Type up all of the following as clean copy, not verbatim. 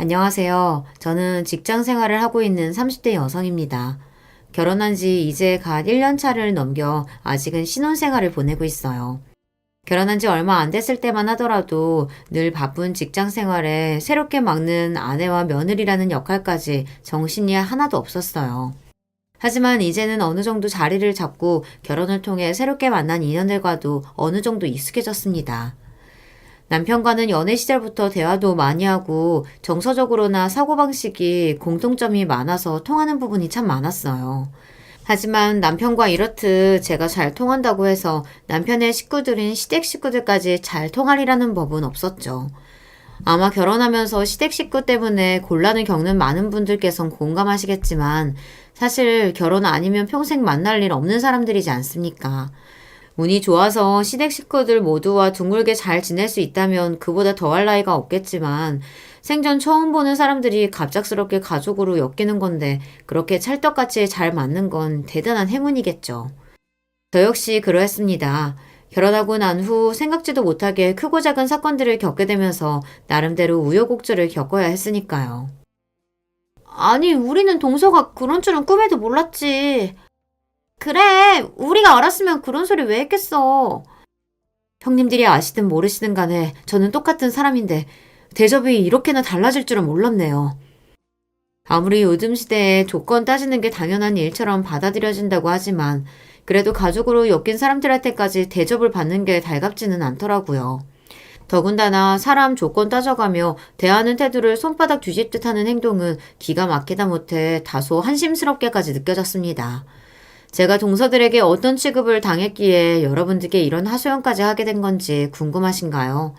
안녕하세요. 저는 직장 생활을 하고 있는 30대 여성입니다. 결혼한 지 이제 갓 1년 차를 넘겨 아직은 신혼생활을 보내고 있어요. 결혼한 지 얼마 안 됐을 때만 하더라도 늘 바쁜 직장 생활에 새롭게 맡는 아내와 며느리라는 역할까지 정신이 하나도 없었어요. 하지만 이제는 어느 정도 자리를 잡고 결혼을 통해 새롭게 만난 인연들과도 어느 정도 익숙해졌습니다. 남편과는 연애 시절부터 대화도 많이 하고 정서적으로나 사고방식이 공통점이 많아서 통하는 부분이 참 많았어요. 하지만 남편과 이렇듯 제가 잘 통한다고 해서 남편의 식구들인 시댁 식구들까지 잘 통하리라는 법은 없었죠. 아마 결혼하면서 시댁 식구 때문에 곤란을 겪는 많은 분들께선 공감하시겠지만 사실 결혼 아니면 평생 만날 일 없는 사람들이지 않습니까? 운이 좋아서 시댁 식구들 모두와 둥글게 잘 지낼 수 있다면 그보다 더할 나위가 없겠지만 생전 처음 보는 사람들이 갑작스럽게 가족으로 엮이는 건데 그렇게 찰떡같이 잘 맞는 건 대단한 행운이겠죠. 저 역시 그러했습니다. 결혼하고 난 후 생각지도 못하게 크고 작은 사건들을 겪게 되면서 나름대로 우여곡절을 겪어야 했으니까요. 아니, 우리는 동서가 그런 줄은 꿈에도 몰랐지. 그래, 우리가 알았으면 그런 소리 왜 했겠어. 형님들이 아시든 모르시든 간에 저는 똑같은 사람인데 대접이 이렇게나 달라질 줄은 몰랐네요. 아무리 요즘 시대에 조건 따지는 게 당연한 일처럼 받아들여진다고 하지만 그래도 가족으로 엮인 사람들한테까지 대접을 받는 게 달갑지는 않더라고요. 더군다나 사람 조건 따져가며 대하는 태도를 손바닥 뒤집듯 하는 행동은 기가 막히다 못해 다소 한심스럽게까지 느껴졌습니다. 제가 동서들에게 어떤 취급을 당했기에 여러분들께 이런 하소연까지 하게 된 건지 궁금하신가요?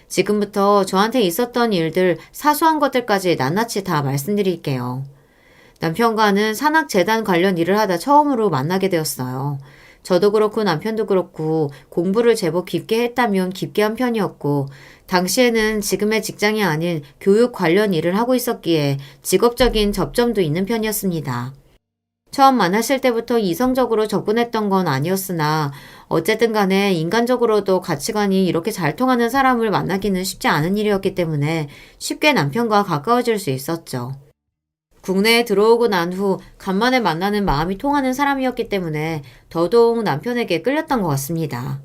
지금부터 저한테 있었던 일들, 사소한 것들까지 낱낱이 다 말씀드릴게요. 남편과는 산악재단 관련 일을 하다 처음으로 만나게 되었어요. 저도 그렇고 남편도 그렇고 공부를 제법 깊게 했다면 깊게 한 편이었고, 당시에는 지금의 직장이 아닌 교육 관련 일을 하고 있었기에 직업적인 접점도 있는 편이었습니다. 처음 만났을 때부터 이성적으로 접근했던 건 아니었으나 어쨌든 간에 인간적으로도 가치관이 이렇게 잘 통하는 사람을 만나기는 쉽지 않은 일이었기 때문에 쉽게 남편과 가까워질 수 있었죠. 국내에 들어오고 난 후 간만에 만나는 마음이 통하는 사람이었기 때문에 더더욱 남편에게 끌렸던 것 같습니다.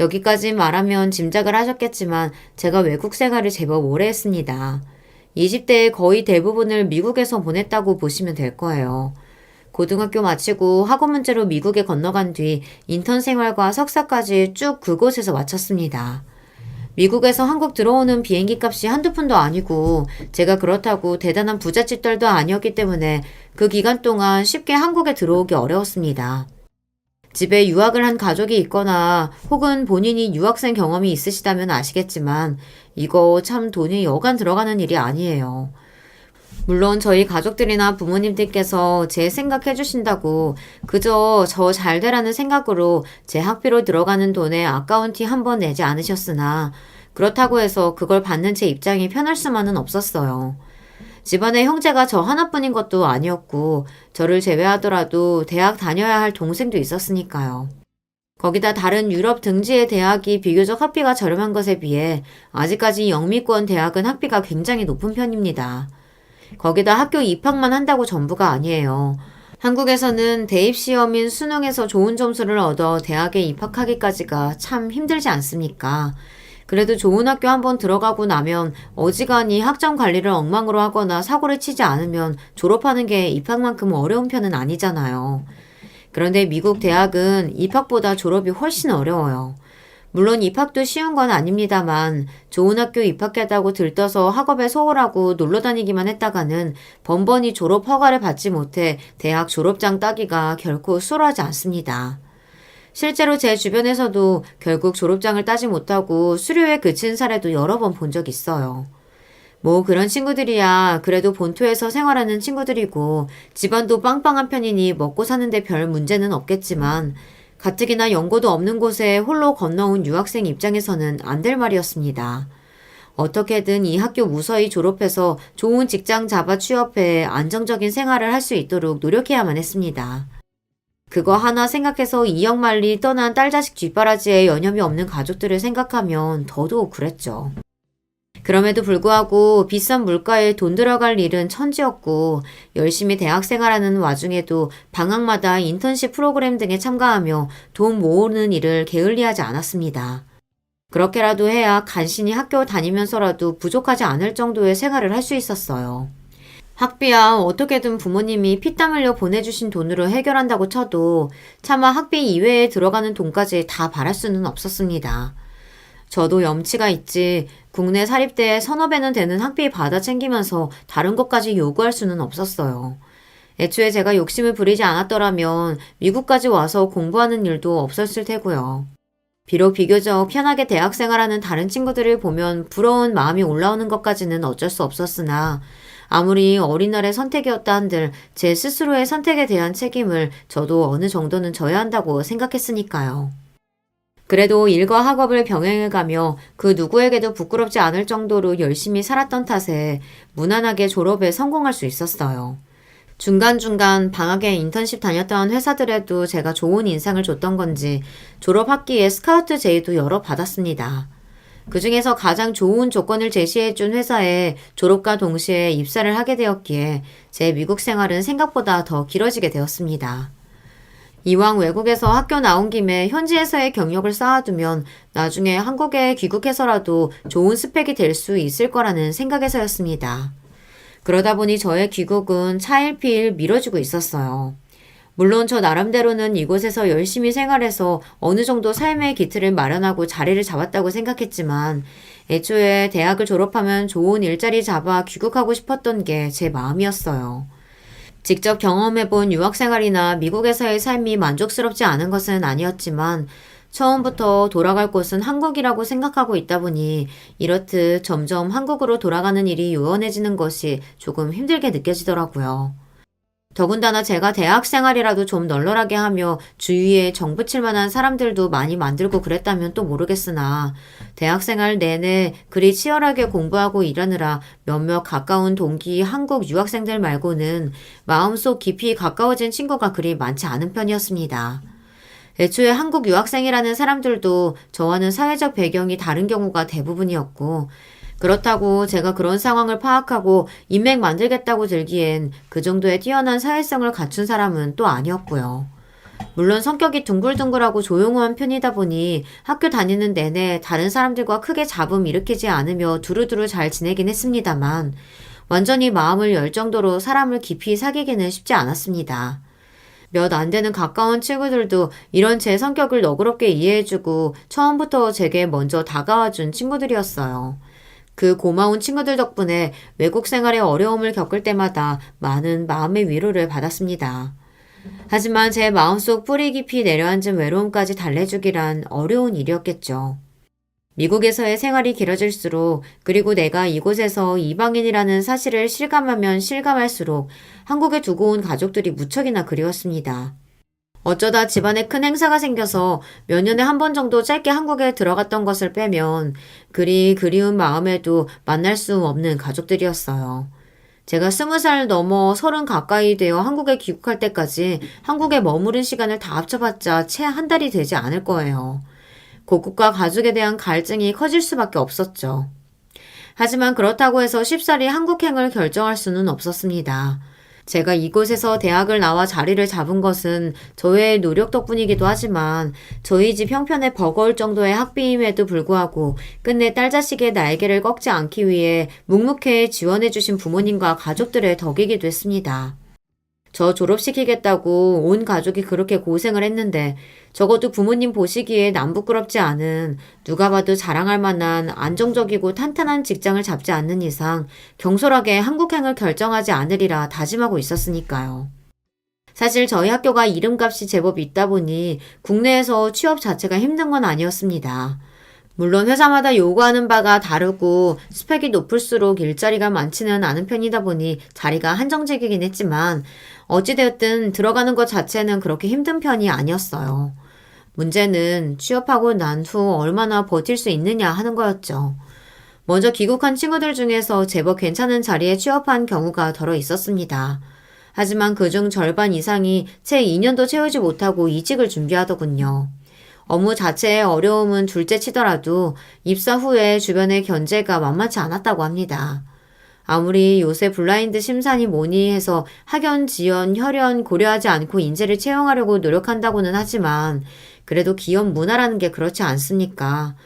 여기까지 말하면 짐작을 하셨겠지만 제가 외국 생활을 제법 오래 했습니다. 20대의 거의 대부분을 미국에서 보냈다고 보시면 될 거예요. 고등학교 마치고 학원 문제로 미국에 건너간 뒤 인턴 생활과 석사까지 쭉 그곳에서 마쳤습니다. 미국에서 한국 들어오는 비행기 값이 한두 푼도 아니고 제가 그렇다고 대단한 부잣집딸도 아니었기 때문에 그 기간 동안 쉽게 한국에 들어오기 어려웠습니다. 집에 유학을 한 가족이 있거나 혹은 본인이 유학생 경험이 있으시다면 아시겠지만 이거 참 돈이 여간 들어가는 일이 아니에요. 물론 저희 가족들이나 부모님들께서 제 생각해 주신다고 그저 저 잘 되라는 생각으로 제 학비로 들어가는 돈에 아까운 티 한 번 내지 않으셨으나 그렇다고 해서 그걸 받는 제 입장이 편할 수만은 없었어요. 집안에 형제가 저 하나뿐인 것도 아니었고 저를 제외하더라도 대학 다녀야 할 동생도 있었으니까요. 거기다 다른 유럽 등지의 대학이 비교적 학비가 저렴한 것에 비해 아직까지 영미권 대학은 학비가 굉장히 높은 편입니다. 거기다 학교 입학만 한다고 전부가 아니에요. 한국에서는 대입시험인 수능에서 좋은 점수를 얻어 대학에 입학하기까지가 참 힘들지 않습니까? 그래도 좋은 학교 한번 들어가고 나면 어지간히 학점 관리를 엉망으로 하거나 사고를 치지 않으면 졸업하는 게 입학만큼 어려운 편은 아니잖아요. 그런데 미국 대학은 입학보다 졸업이 훨씬 어려워요. 물론 입학도 쉬운 건 아닙니다만 좋은 학교 입학했다고 들떠서 학업에 소홀하고 놀러 다니기만 했다가는 번번이 졸업 허가를 받지 못해 대학 졸업장 따기가 결코 수월하지 않습니다. 실제로 제 주변에서도 결국 졸업장을 따지 못하고 수료에 그친 사례도 여러 번 본 적 있어요. 뭐 그런 친구들이야 그래도 본토에서 생활하는 친구들이고 집안도 빵빵한 편이니 먹고 사는데 별 문제는 없겠지만 가뜩이나 연고도 없는 곳에 홀로 건너온 유학생 입장에서는 안 될 말이었습니다. 어떻게든 이 학교 무사히 졸업해서 좋은 직장 잡아 취업해 안정적인 생활을 할 수 있도록 노력해야만 했습니다. 그거 하나 생각해서 이역만리 떠난 딸 자식 뒷바라지에 여념이 없는 가족들을 생각하면 더더욱 그랬죠. 그럼에도 불구하고 비싼 물가에 돈 들어갈 일은 천지였고 열심히 대학 생활하는 와중에도 방학마다 인턴십 프로그램 등에 참가하며 돈 모으는 일을 게을리하지 않았습니다. 그렇게라도 해야 간신히 학교 다니면서라도 부족하지 않을 정도의 생활을 할 수 있었어요. 학비야 어떻게든 부모님이 피땀 흘려 보내주신 돈으로 해결한다고 쳐도 차마 학비 이외에 들어가는 돈까지 다 바랄 수는 없었습니다. 저도 염치가 있지 국내 사립대에 서너 배는 되는 학비 받아 챙기면서 다른 것까지 요구할 수는 없었어요. 애초에 제가 욕심을 부리지 않았더라면 미국까지 와서 공부하는 일도 없었을 테고요. 비록 비교적 편하게 대학 생활하는 다른 친구들을 보면 부러운 마음이 올라오는 것까지는 어쩔 수 없었으나 아무리 어린 날의 선택이었다 한들 제 스스로의 선택에 대한 책임을 저도 어느 정도는 져야 한다고 생각했으니까요. 그래도 일과 학업을 병행해가며 그 누구에게도 부끄럽지 않을 정도로 열심히 살았던 탓에 무난하게 졸업에 성공할 수 있었어요. 중간중간 방학에 인턴십 다녔던 회사들에도 제가 좋은 인상을 줬던 건지 졸업 학기에 스카우트 제의도 여러 받았습니다. 그 중에서 가장 좋은 조건을 제시해준 회사에 졸업과 동시에 입사를 하게 되었기에 제 미국 생활은 생각보다 더 길어지게 되었습니다. 이왕 외국에서 학교 나온 김에 현지에서의 경력을 쌓아두면 나중에 한국에 귀국해서라도 좋은 스펙이 될 수 있을 거라는 생각에서였습니다. 그러다 보니 저의 귀국은 차일피일 미뤄지고 있었어요. 물론 저 나름대로는 이곳에서 열심히 생활해서 어느 정도 삶의 기틀을 마련하고 자리를 잡았다고 생각했지만 애초에 대학을 졸업하면 좋은 일자리 잡아 귀국하고 싶었던 게 제 마음이었어요. 직접 경험해본 유학생활이나 미국에서의 삶이 만족스럽지 않은 것은 아니었지만 처음부터 돌아갈 곳은 한국이라고 생각하고 있다 보니 이렇듯 점점 한국으로 돌아가는 일이 요원해지는 것이 조금 힘들게 느껴지더라고요. 더군다나 제가 대학 생활이라도 좀 널널하게 하며 주위에 정 붙일 만한 사람들도 많이 만들고 그랬다면 또 모르겠으나 대학 생활 내내 그리 치열하게 공부하고 일하느라 몇몇 가까운 동기 한국 유학생들 말고는 마음속 깊이 가까워진 친구가 그리 많지 않은 편이었습니다. 애초에 한국 유학생이라는 사람들도 저와는 사회적 배경이 다른 경우가 대부분이었고 그렇다고 제가 그런 상황을 파악하고 인맥 만들겠다고 들기엔 그 정도의 뛰어난 사회성을 갖춘 사람은 또 아니었고요. 물론 성격이 둥글둥글하고 조용한 편이다 보니 학교 다니는 내내 다른 사람들과 크게 잡음 일으키지 않으며 두루두루 잘 지내긴 했습니다만 완전히 마음을 열 정도로 사람을 깊이 사귀기는 쉽지 않았습니다. 몇 안 되는 가까운 친구들도 이런 제 성격을 너그럽게 이해해주고 처음부터 제게 먼저 다가와준 친구들이었어요. 그 고마운 친구들 덕분에 외국 생활의 어려움을 겪을 때마다 많은 마음의 위로를 받았습니다. 하지만 제 마음속 뿌리 깊이 내려앉은 외로움까지 달래주기란 어려운 일이었겠죠. 미국에서의 생활이 길어질수록 그리고 내가 이곳에서 이방인이라는 사실을 실감하면 실감할수록 한국에 두고 온 가족들이 무척이나 그리웠습니다. 어쩌다 집안에 큰 행사가 생겨서 몇 년에 한 번 정도 짧게 한국에 들어갔던 것을 빼면 그리 그리운 마음에도 만날 수 없는 가족들이었어요. 제가 20살 넘어 30 가까이 되어 한국에 귀국할 때까지 한국에 머무른 시간을 다 합쳐봤자 채 한 달이 되지 않을 거예요. 고국과 가족에 대한 갈증이 커질 수밖에 없었죠. 하지만 그렇다고 해서 쉽사리 한국행을 결정할 수는 없었습니다. 제가 이곳에서 대학을 나와 자리를 잡은 것은 저의 노력 덕분이기도 하지만 저희 집 형편에 버거울 정도의 학비임에도 불구하고 끝내 딸자식의 날개를 꺾지 않기 위해 묵묵히 지원해주신 부모님과 가족들의 덕이기도 했습니다. 저 졸업시키겠다고 온 가족이 그렇게 고생을 했는데 적어도 부모님 보시기에 남부끄럽지 않은 누가 봐도 자랑할 만한 안정적이고 탄탄한 직장을 잡지 않는 이상 경솔하게 한국행을 결정하지 않으리라 다짐하고 있었으니까요. 사실 저희 학교가 이름값이 제법 있다 보니 국내에서 취업 자체가 힘든 건 아니었습니다. 물론 회사마다 요구하는 바가 다르고 스펙이 높을수록 일자리가 많지는 않은 편이다 보니 자리가 한정적이긴 했지만 어찌되었든 들어가는 것 자체는 그렇게 힘든 편이 아니었어요. 문제는 취업하고 난 후 얼마나 버틸 수 있느냐 하는 거였죠. 먼저 귀국한 친구들 중에서 제법 괜찮은 자리에 취업한 경우가 더러 있었습니다. 하지만 그중 절반 이상이 채 2년도 채우지 못하고 이직을 준비하더군요. 업무 자체의 어려움은 둘째 치더라도 입사 후에 주변의 견제가 만만치 않았다고 합니다. 아무리 요새 블라인드 심사니 뭐니 해서 학연, 지연, 혈연 고려하지 않고 인재를 채용하려고 노력한다고는 하지만 그래도 기업 문화라는 게 그렇지 않습니까?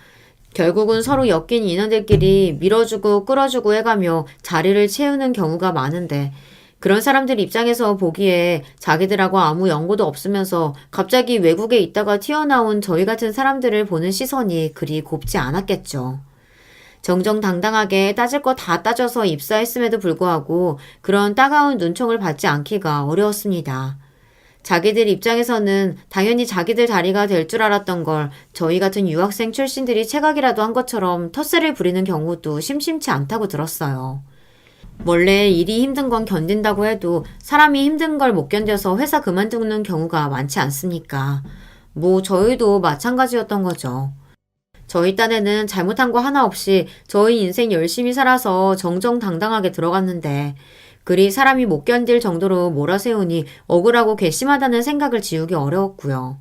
결국은 서로 엮인 인원들끼리 밀어주고 끌어주고 해가며 자리를 채우는 경우가 많은데 그런 사람들 입장에서 보기에 자기들하고 아무 연고도 없으면서 갑자기 외국에 있다가 튀어나온 저희 같은 사람들을 보는 시선이 그리 곱지 않았겠죠. 정정당당하게 따질 거 다 따져서 입사했음에도 불구하고 그런 따가운 눈총을 받지 않기가 어려웠습니다. 자기들 입장에서는 당연히 자기들 자리가 될 줄 알았던 걸 저희 같은 유학생 출신들이 체각이라도 한 것처럼 텃세를 부리는 경우도 심심치 않다고 들었어요. 원래 일이 힘든 건 견딘다고 해도 사람이 힘든 걸 못 견뎌서 회사 그만두는 경우가 많지 않습니까? 뭐 저희도 마찬가지였던 거죠. 저희 딴에는 잘못한 거 하나 없이 저희 인생 열심히 살아서 정정당당하게 들어갔는데 그리 사람이 못 견딜 정도로 몰아세우니 억울하고 괘씸하다는 생각을 지우기 어려웠고요.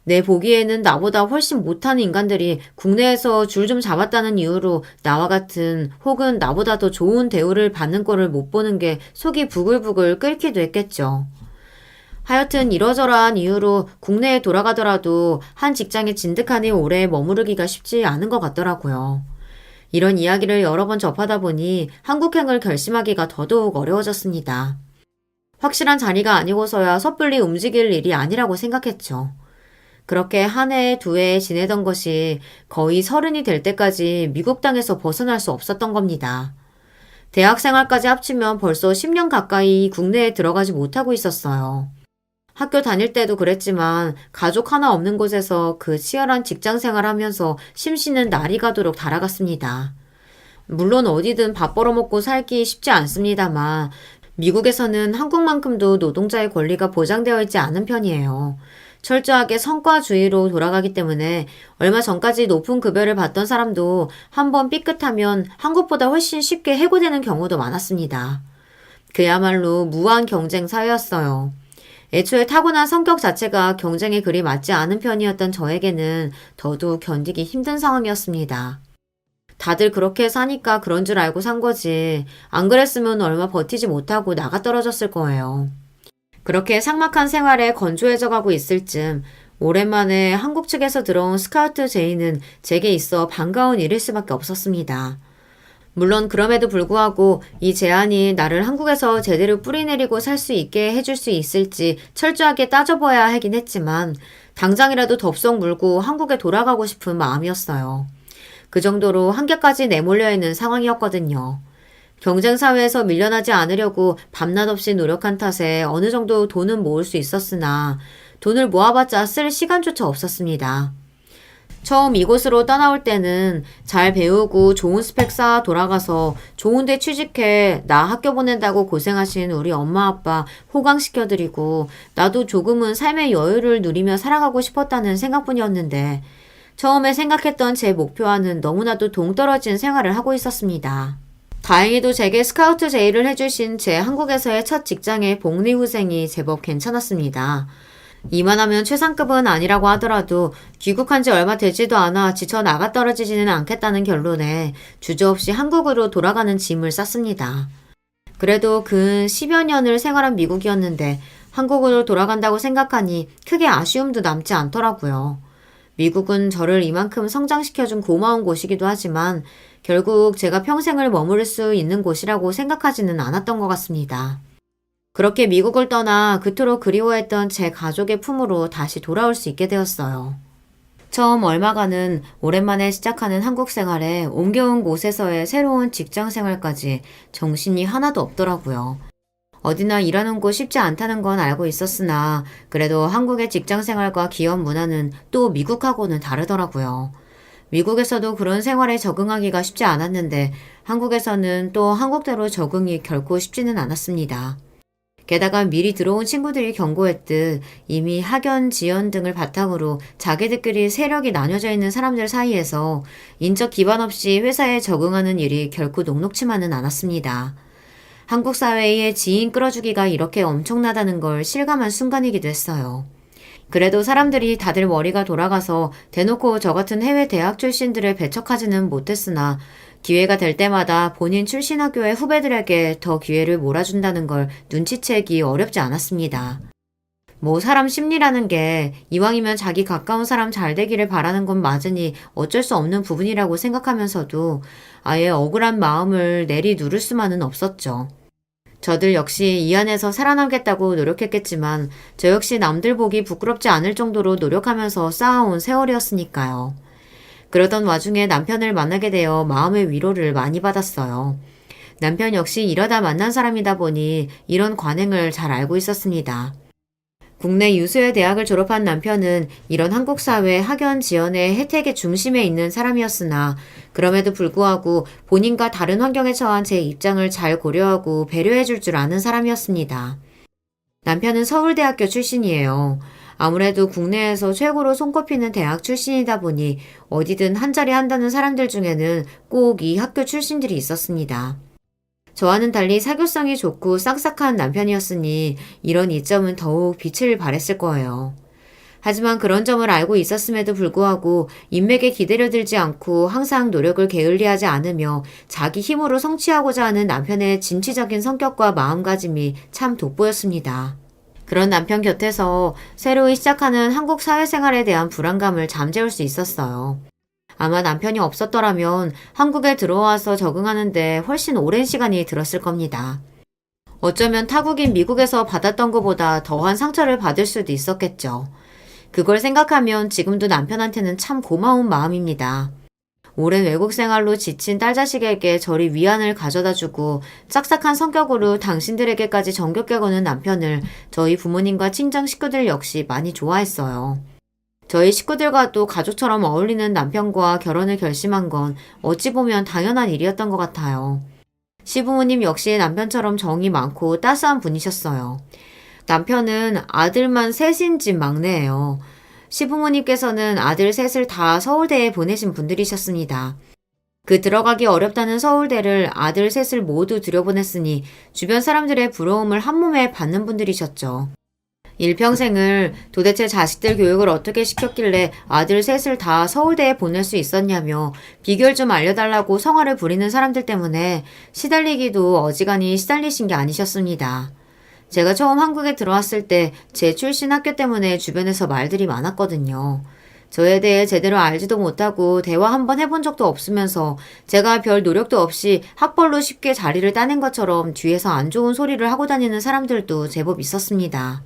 내 보기에는 나보다 훨씬 못하는 인간들이 국내에서 줄 좀 잡았다는 이유로 나와 같은 혹은 나보다 더 좋은 대우를 받는 꼴을 못 보는 게 속이 부글부글 끓기도 했겠죠. 하여튼 이러저러한 이유로 국내에 돌아가더라도 한 직장에 진득하니 오래 머무르기가 쉽지 않은 것 같더라고요. 이런 이야기를 여러 번 접하다 보니 한국행을 결심하기가 더더욱 어려워졌습니다. 확실한 자리가 아니고서야 섣불리 움직일 일이 아니라고 생각했죠. 그렇게 한 해, 두 해 지내던 것이 거의 30이 될 때까지 미국 땅에서 벗어날 수 없었던 겁니다. 대학 생활까지 합치면 벌써 10년 가까이 국내에 들어가지 못하고 있었어요. 학교 다닐 때도 그랬지만 가족 하나 없는 곳에서 그 치열한 직장 생활하면서 심신은 날이 가도록 달아갔습니다. 물론 어디든 밥 벌어먹고 살기 쉽지 않습니다만 미국에서는 한국만큼도 노동자의 권리가 보장되어 있지 않은 편이에요. 철저하게 성과주의로 돌아가기 때문에 얼마 전까지 높은 급여를 받던 사람도 한번 삐끗하면 한국보다 훨씬 쉽게 해고되는 경우도 많았습니다. 그야말로 무한 경쟁 사회였어요. 애초에 타고난 성격 자체가 경쟁에 그리 맞지 않은 편이었던 저에게는 더더욱 견디기 힘든 상황이었습니다. 다들 그렇게 사니까 그런 줄 알고 산 거지. 안 그랬으면 얼마 버티지 못하고 나가 떨어졌을 거예요. 그렇게 삭막한 생활에 건조해져 가고 있을 즈음 오랜만에 한국 측에서 들어온 스카우트 제의는 제게 있어 반가운 일일 수밖에 없었습니다. 물론 그럼에도 불구하고 이 제안이 나를 한국에서 제대로 뿌리내리고 살 수 있게 해줄 수 있을지 철저하게 따져봐야 하긴 했지만 당장이라도 덥석 물고 한국에 돌아가고 싶은 마음이었어요. 그 정도로 한계까지 내몰려 있는 상황이었거든요. 경쟁사회에서 밀려나지 않으려고 밤낮 없이 노력한 탓에 어느 정도 돈은 모을 수 있었으나 돈을 모아봤자 쓸 시간조차 없었습니다. 처음 이곳으로 떠나올 때는 잘 배우고 좋은 스펙 쌓아 돌아가서 좋은 데 취직해 나 학교 보낸다고 고생하신 우리 엄마 아빠 호강시켜드리고 나도 조금은 삶의 여유를 누리며 살아가고 싶었다는 생각뿐이었는데 처음에 생각했던 제 목표와는 너무나도 동떨어진 생활을 하고 있었습니다. 다행히도 제게 스카우트 제의를 해주신 제 한국에서의 첫 직장의 복리후생이 제법 괜찮았습니다. 이만하면 최상급은 아니라고 하더라도 귀국한 지 얼마 되지도 않아 지쳐 나가 떨어지지는 않겠다는 결론에 주저없이 한국으로 돌아가는 짐을 쌌습니다. 그래도 근 10여 년을 생활한 미국이었는데 한국으로 돌아간다고 생각하니 크게 아쉬움도 남지 않더라고요. 미국은 저를 이만큼 성장시켜준 고마운 곳이기도 하지만 결국 제가 평생을 머무를 수 있는 곳이라고 생각하지는 않았던 것 같습니다. 그렇게 미국을 떠나 그토록 그리워했던 제 가족의 품으로 다시 돌아올 수 있게 되었어요. 처음 얼마간은 오랜만에 시작하는 한국 생활에 옮겨온 곳에서의 새로운 직장 생활까지 정신이 하나도 없더라고요. 어디나 일하는 곳 쉽지 않다는 건 알고 있었으나 그래도 한국의 직장 생활과 기업 문화는 또 미국하고는 다르더라고요. 미국에서도 그런 생활에 적응하기가 쉽지 않았는데 한국에서는 또 한국대로 적응이 결코 쉽지는 않았습니다. 게다가 미리 들어온 친구들이 경고했듯 이미 학연, 지연 등을 바탕으로 자기들끼리 세력이 나뉘어져 있는 사람들 사이에서 인적 기반 없이 회사에 적응하는 일이 결코 녹록치만은 않았습니다. 한국 사회의 지인 끌어주기가 이렇게 엄청나다는 걸 실감한 순간이기도 했어요. 그래도 사람들이 다들 머리가 돌아가서 대놓고 저 같은 해외 대학 출신들을 배척하지는 못했으나 기회가 될 때마다 본인 출신 학교의 후배들에게 더 기회를 몰아준다는 걸 눈치채기 어렵지 않았습니다. 뭐 사람 심리라는 게 이왕이면 자기 가까운 사람 잘 되기를 바라는 건 맞으니 어쩔 수 없는 부분이라고 생각하면서도 아예 억울한 마음을 내리 누를 수만은 없었죠. 저들 역시 이 안에서 살아남겠다고 노력했겠지만 저 역시 남들 보기 부끄럽지 않을 정도로 노력하면서 쌓아온 세월이었으니까요. 그러던 와중에 남편을 만나게 되어 마음의 위로를 많이 받았어요. 남편 역시 이러다 만난 사람이다 보니 이런 관행을 잘 알고 있었습니다. 국내 유수의 대학을 졸업한 남편은 이런 한국 사회 학연 지원의 혜택의 중심에 있는 사람이었으나 그럼에도 불구하고 본인과 다른 환경에 처한 제 입장을 잘 고려하고 배려해 줄 줄 아는 사람이었습니다. 남편은 서울대학교 출신이에요. 아무래도 국내에서 최고로 손꼽히는 대학 출신이다 보니 어디든 한 자리 한다는 사람들 중에는 꼭 이 학교 출신들이 있었습니다. 저와는 달리 사교성이 좋고 싹싹한 남편이었으니 이런 이점은 더욱 빛을 발했을 거예요. 하지만 그런 점을 알고 있었음에도 불구하고 인맥에 기대려 들지 않고 항상 노력을 게을리하지 않으며 자기 힘으로 성취하고자 하는 남편의 진취적인 성격과 마음가짐이 참 돋보였습니다. 그런 남편 곁에서 새로이 시작하는 한국 사회생활에 대한 불안감을 잠재울 수 있었어요. 아마 남편이 없었더라면 한국에 들어와서 적응하는데 훨씬 오랜 시간이 들었을 겁니다. 어쩌면 타국인 미국에서 받았던 것보다 더한 상처를 받을 수도 있었겠죠. 그걸 생각하면 지금도 남편한테는 참 고마운 마음입니다. 오랜 외국 생활로 지친 딸자식에게 저리 위안을 가져다주고 싹싹한 성격으로 당신들에게까지 정겹게 거는 남편을 저희 부모님과 친정 식구들 역시 많이 좋아했어요. 저희 식구들과도 가족처럼 어울리는 남편과 결혼을 결심한 건 어찌 보면 당연한 일이었던 것 같아요. 시부모님 역시 남편처럼 정이 많고 따스한 분이셨어요. 남편은 아들만 셋인 집 막내예요. 시부모님께서는 아들 셋을 다 서울대에 보내신 분들이셨습니다. 그 들어가기 어렵다는 서울대를 아들 셋을 모두 들여보냈으니 주변 사람들의 부러움을 한몸에 받는 분들이셨죠. 일평생을 도대체 자식들 교육을 어떻게 시켰길래 아들 셋을 다 서울대에 보낼 수 있었냐며 비결 좀 알려달라고 성화를 부리는 사람들 때문에 시달리기도 어지간히 시달리신 게 아니셨습니다. 제가 처음 한국에 들어왔을 때 제 출신 학교 때문에 주변에서 말들이 많았거든요. 저에 대해 제대로 알지도 못하고 대화 한번 해본 적도 없으면서 제가 별 노력도 없이 학벌로 쉽게 자리를 따낸 것처럼 뒤에서 안 좋은 소리를 하고 다니는 사람들도 제법 있었습니다.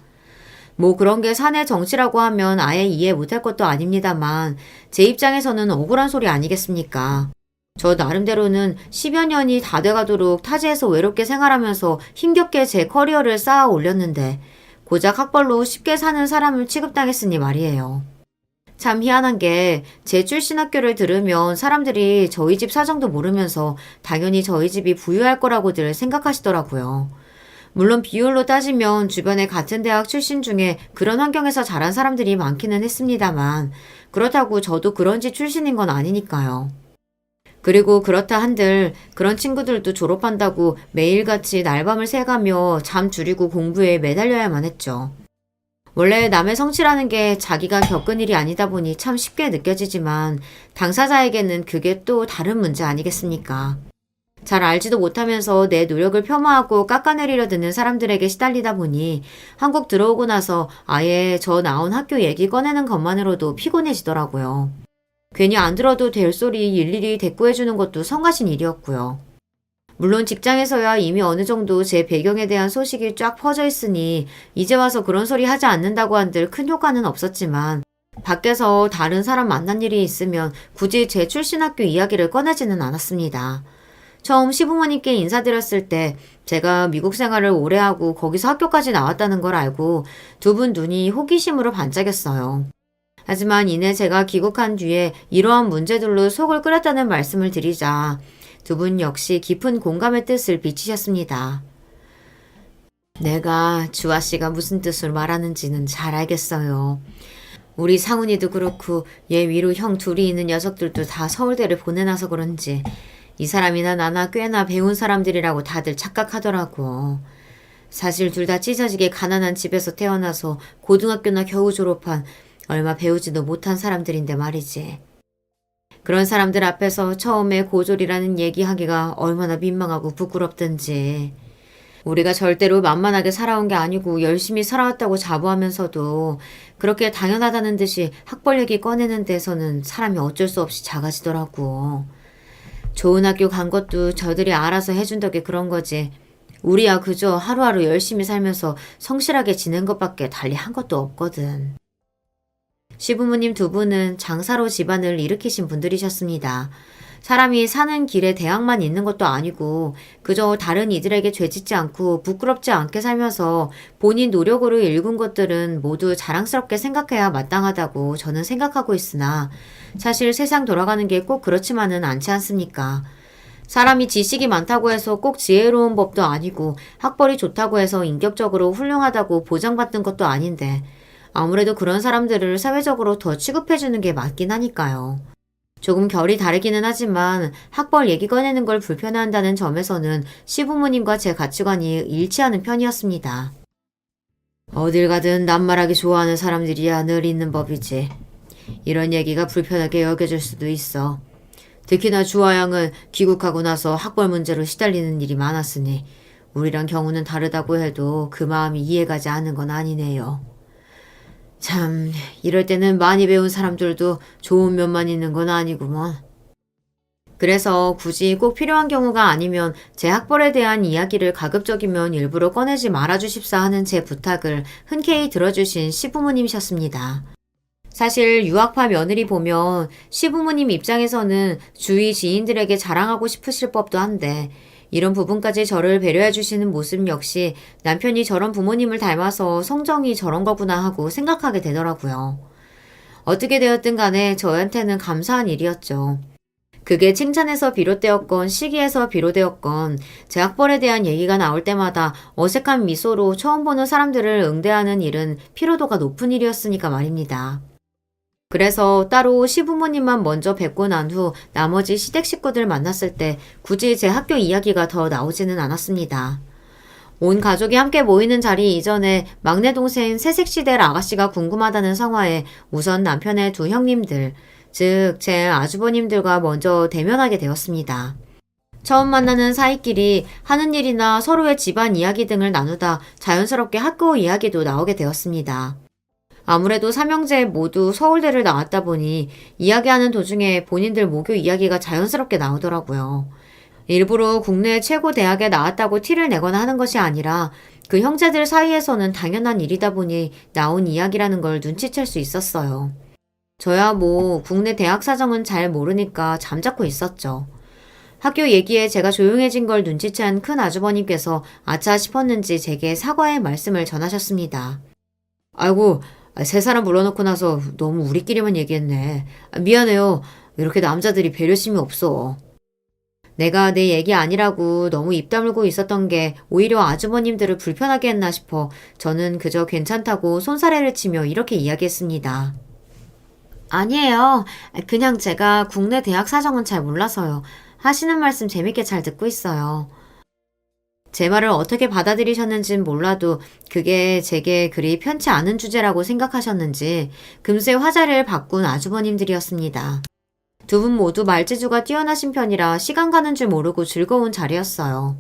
뭐 그런 게 사내 정치라고 하면 아예 이해 못할 것도 아닙니다만 제 입장에서는 억울한 소리 아니겠습니까? 저 나름대로는 10여 년이 다 돼가도록 타지에서 외롭게 생활하면서 힘겹게 제 커리어를 쌓아 올렸는데 고작 학벌로 쉽게 사는 사람을 취급당했으니 말이에요. 참 희한한 게 제 출신 학교를 들으면 사람들이 저희 집 사정도 모르면서 당연히 저희 집이 부유할 거라고들 생각하시더라고요. 물론 비율로 따지면 주변에 같은 대학 출신 중에 그런 환경에서 자란 사람들이 많기는 했습니다만 그렇다고 저도 그런 집 출신인 건 아니니까요. 그리고 그렇다 한들 그런 친구들도 졸업한다고 매일같이 날밤을 새가며 잠 줄이고 공부에 매달려야만 했죠. 원래 남의 성취라는 게 자기가 겪은 일이 아니다 보니 참 쉽게 느껴지지만 당사자에게는 그게 또 다른 문제 아니겠습니까? 잘 알지도 못하면서 내 노력을 폄하하고 깎아내리려 드는 사람들에게 시달리다 보니 한국 들어오고 나서 아예 저 나온 학교 얘기 꺼내는 것만으로도 피곤해지더라고요. 괜히 안 들어도 될 소리 일일이 대꾸해주는 것도 성가신 일이었고요. 물론 직장에서야 이미 어느 정도 제 배경에 대한 소식이 쫙 퍼져 있으니 이제 와서 그런 소리 하지 않는다고 한들 큰 효과는 없었지만 밖에서 다른 사람 만난 일이 있으면 굳이 제 출신 학교 이야기를 꺼내지는 않았습니다. 처음 시부모님께 인사드렸을 때 제가 미국 생활을 오래 하고 거기서 학교까지 나왔다는 걸 알고 두 분 눈이 호기심으로 반짝였어요. 하지만 이내 제가 귀국한 뒤에 이러한 문제들로 속을 끓였다는 말씀을 드리자 두 분 역시 깊은 공감의 뜻을 비치셨습니다. 내가 주아 씨가 무슨 뜻을 말하는지는 잘 알겠어요. 우리 상훈이도 그렇고 얘 위로 형 둘이 있는 녀석들도 다 서울대를 보내놔서 그런지 이 사람이나 나나 꽤나 배운 사람들이라고 다들 착각하더라고. 사실 둘 다 찢어지게 가난한 집에서 태어나서 고등학교나 겨우 졸업한 얼마 배우지도 못한 사람들인데 말이지. 그런 사람들 앞에서 처음에 고졸이라는 얘기하기가 얼마나 민망하고 부끄럽든지. 우리가 절대로 만만하게 살아온 게 아니고 열심히 살아왔다고 자부하면서도 그렇게 당연하다는 듯이 학벌 얘기 꺼내는 데서는 사람이 어쩔 수 없이 작아지더라고. 좋은 학교 간 것도 저들이 알아서 해준 덕에 그런 거지. 우리야 그저 하루하루 열심히 살면서 성실하게 지낸 것밖에 달리 한 것도 없거든. 시부모님 두 분은 장사로 집안을 일으키신 분들이셨습니다. 사람이 사는 길에 대학만 있는 것도 아니고 그저 다른 이들에게 죄짓지 않고 부끄럽지 않게 살면서 본인 노력으로 일군 것들은 모두 자랑스럽게 생각해야 마땅하다고 저는 생각하고 있으나 사실 세상 돌아가는 게 꼭 그렇지만은 않지 않습니까? 사람이 지식이 많다고 해서 꼭 지혜로운 법도 아니고 학벌이 좋다고 해서 인격적으로 훌륭하다고 보장받는 것도 아닌데 아무래도 그런 사람들을 사회적으로 더 취급해주는 게 맞긴 하니까요. 조금 결이 다르기는 하지만 학벌 얘기 꺼내는 걸 불편해한다는 점에서는 시부모님과 제 가치관이 일치하는 편이었습니다. 어딜 가든 남말하기 좋아하는 사람들이야 늘 있는 법이지. 이런 얘기가 불편하게 여겨질 수도 있어. 특히나 주아양은 귀국하고 나서 학벌 문제로 시달리는 일이 많았으니 우리랑 경우는 다르다고 해도 그 마음이 이해가지 않는 건 아니네요. 참, 이럴 때는 많이 배운 사람들도 좋은 면만 있는 건 아니구먼. 그래서 굳이 꼭 필요한 경우가 아니면 제 학벌에 대한 이야기를 가급적이면 일부러 꺼내지 말아주십사 하는 제 부탁을 흔쾌히 들어주신 시부모님이셨습니다. 사실 유학파 며느리 보면 시부모님 입장에서는 주위 지인들에게 자랑하고 싶으실 법도 한데 이런 부분까지 저를 배려해 주시는 모습 역시 남편이 저런 부모님을 닮아서 성정이 저런 거구나 하고 생각하게 되더라고요. 어떻게 되었든 간에 저한테는 감사한 일이었죠. 그게 칭찬에서 비롯되었건 시기에서 비롯되었건 제 학벌에 대한 얘기가 나올 때마다 어색한 미소로 처음 보는 사람들을 응대하는 일은 피로도가 높은 일이었으니까 말입니다. 그래서 따로 시부모님만 먼저 뵙고 난 후 나머지 시댁 식구들 만났을 때 굳이 제 학교 이야기가 더 나오지는 않았습니다. 온 가족이 함께 모이는 자리 이전에 막내 동생 새색시댈 아가씨가 궁금하다는 성화에 우선 남편의 두 형님들, 즉 제 아주버님들과 먼저 대면하게 되었습니다. 처음 만나는 사이끼리 하는 일이나 서로의 집안 이야기 등을 나누다 자연스럽게 학교 이야기도 나오게 되었습니다. 아무래도 삼형제 모두 서울대를 나왔다 보니 이야기하는 도중에 본인들 모교 이야기가 자연스럽게 나오더라고요. 일부러 국내 최고 대학에 나왔다고 티를 내거나 하는 것이 아니라 그 형제들 사이에서는 당연한 일이다 보니 나온 이야기라는 걸 눈치챌 수 있었어요. 저야 뭐 국내 대학 사정은 잘 모르니까 잠자코 있었죠. 학교 얘기에 제가 조용해진 걸 눈치챈 큰 아주버님께서 아차 싶었는지 제게 사과의 말씀을 전하셨습니다. 아이고, 세 사람 불러놓고 나서 너무 우리끼리만 얘기했네. 미안해요. 이렇게 남자들이 배려심이 없어. 내가 내 얘기 아니라고 너무 입 다물고 있었던 게 오히려 아주버님들을 불편하게 했나 싶어 저는 그저 괜찮다고 손사래를 치며 이렇게 이야기했습니다. 아니에요. 그냥 제가 국내 대학 사정은 잘 몰라서요. 하시는 말씀 재밌게 잘 듣고 있어요. 제 말을 어떻게 받아들이셨는진 몰라도 그게 제게 그리 편치 않은 주제라고 생각하셨는지 금세 화자를 바꾼 아주버님들이었습니다. 두 분 모두 말재주가 뛰어나신 편이라 시간 가는 줄 모르고 즐거운 자리였어요.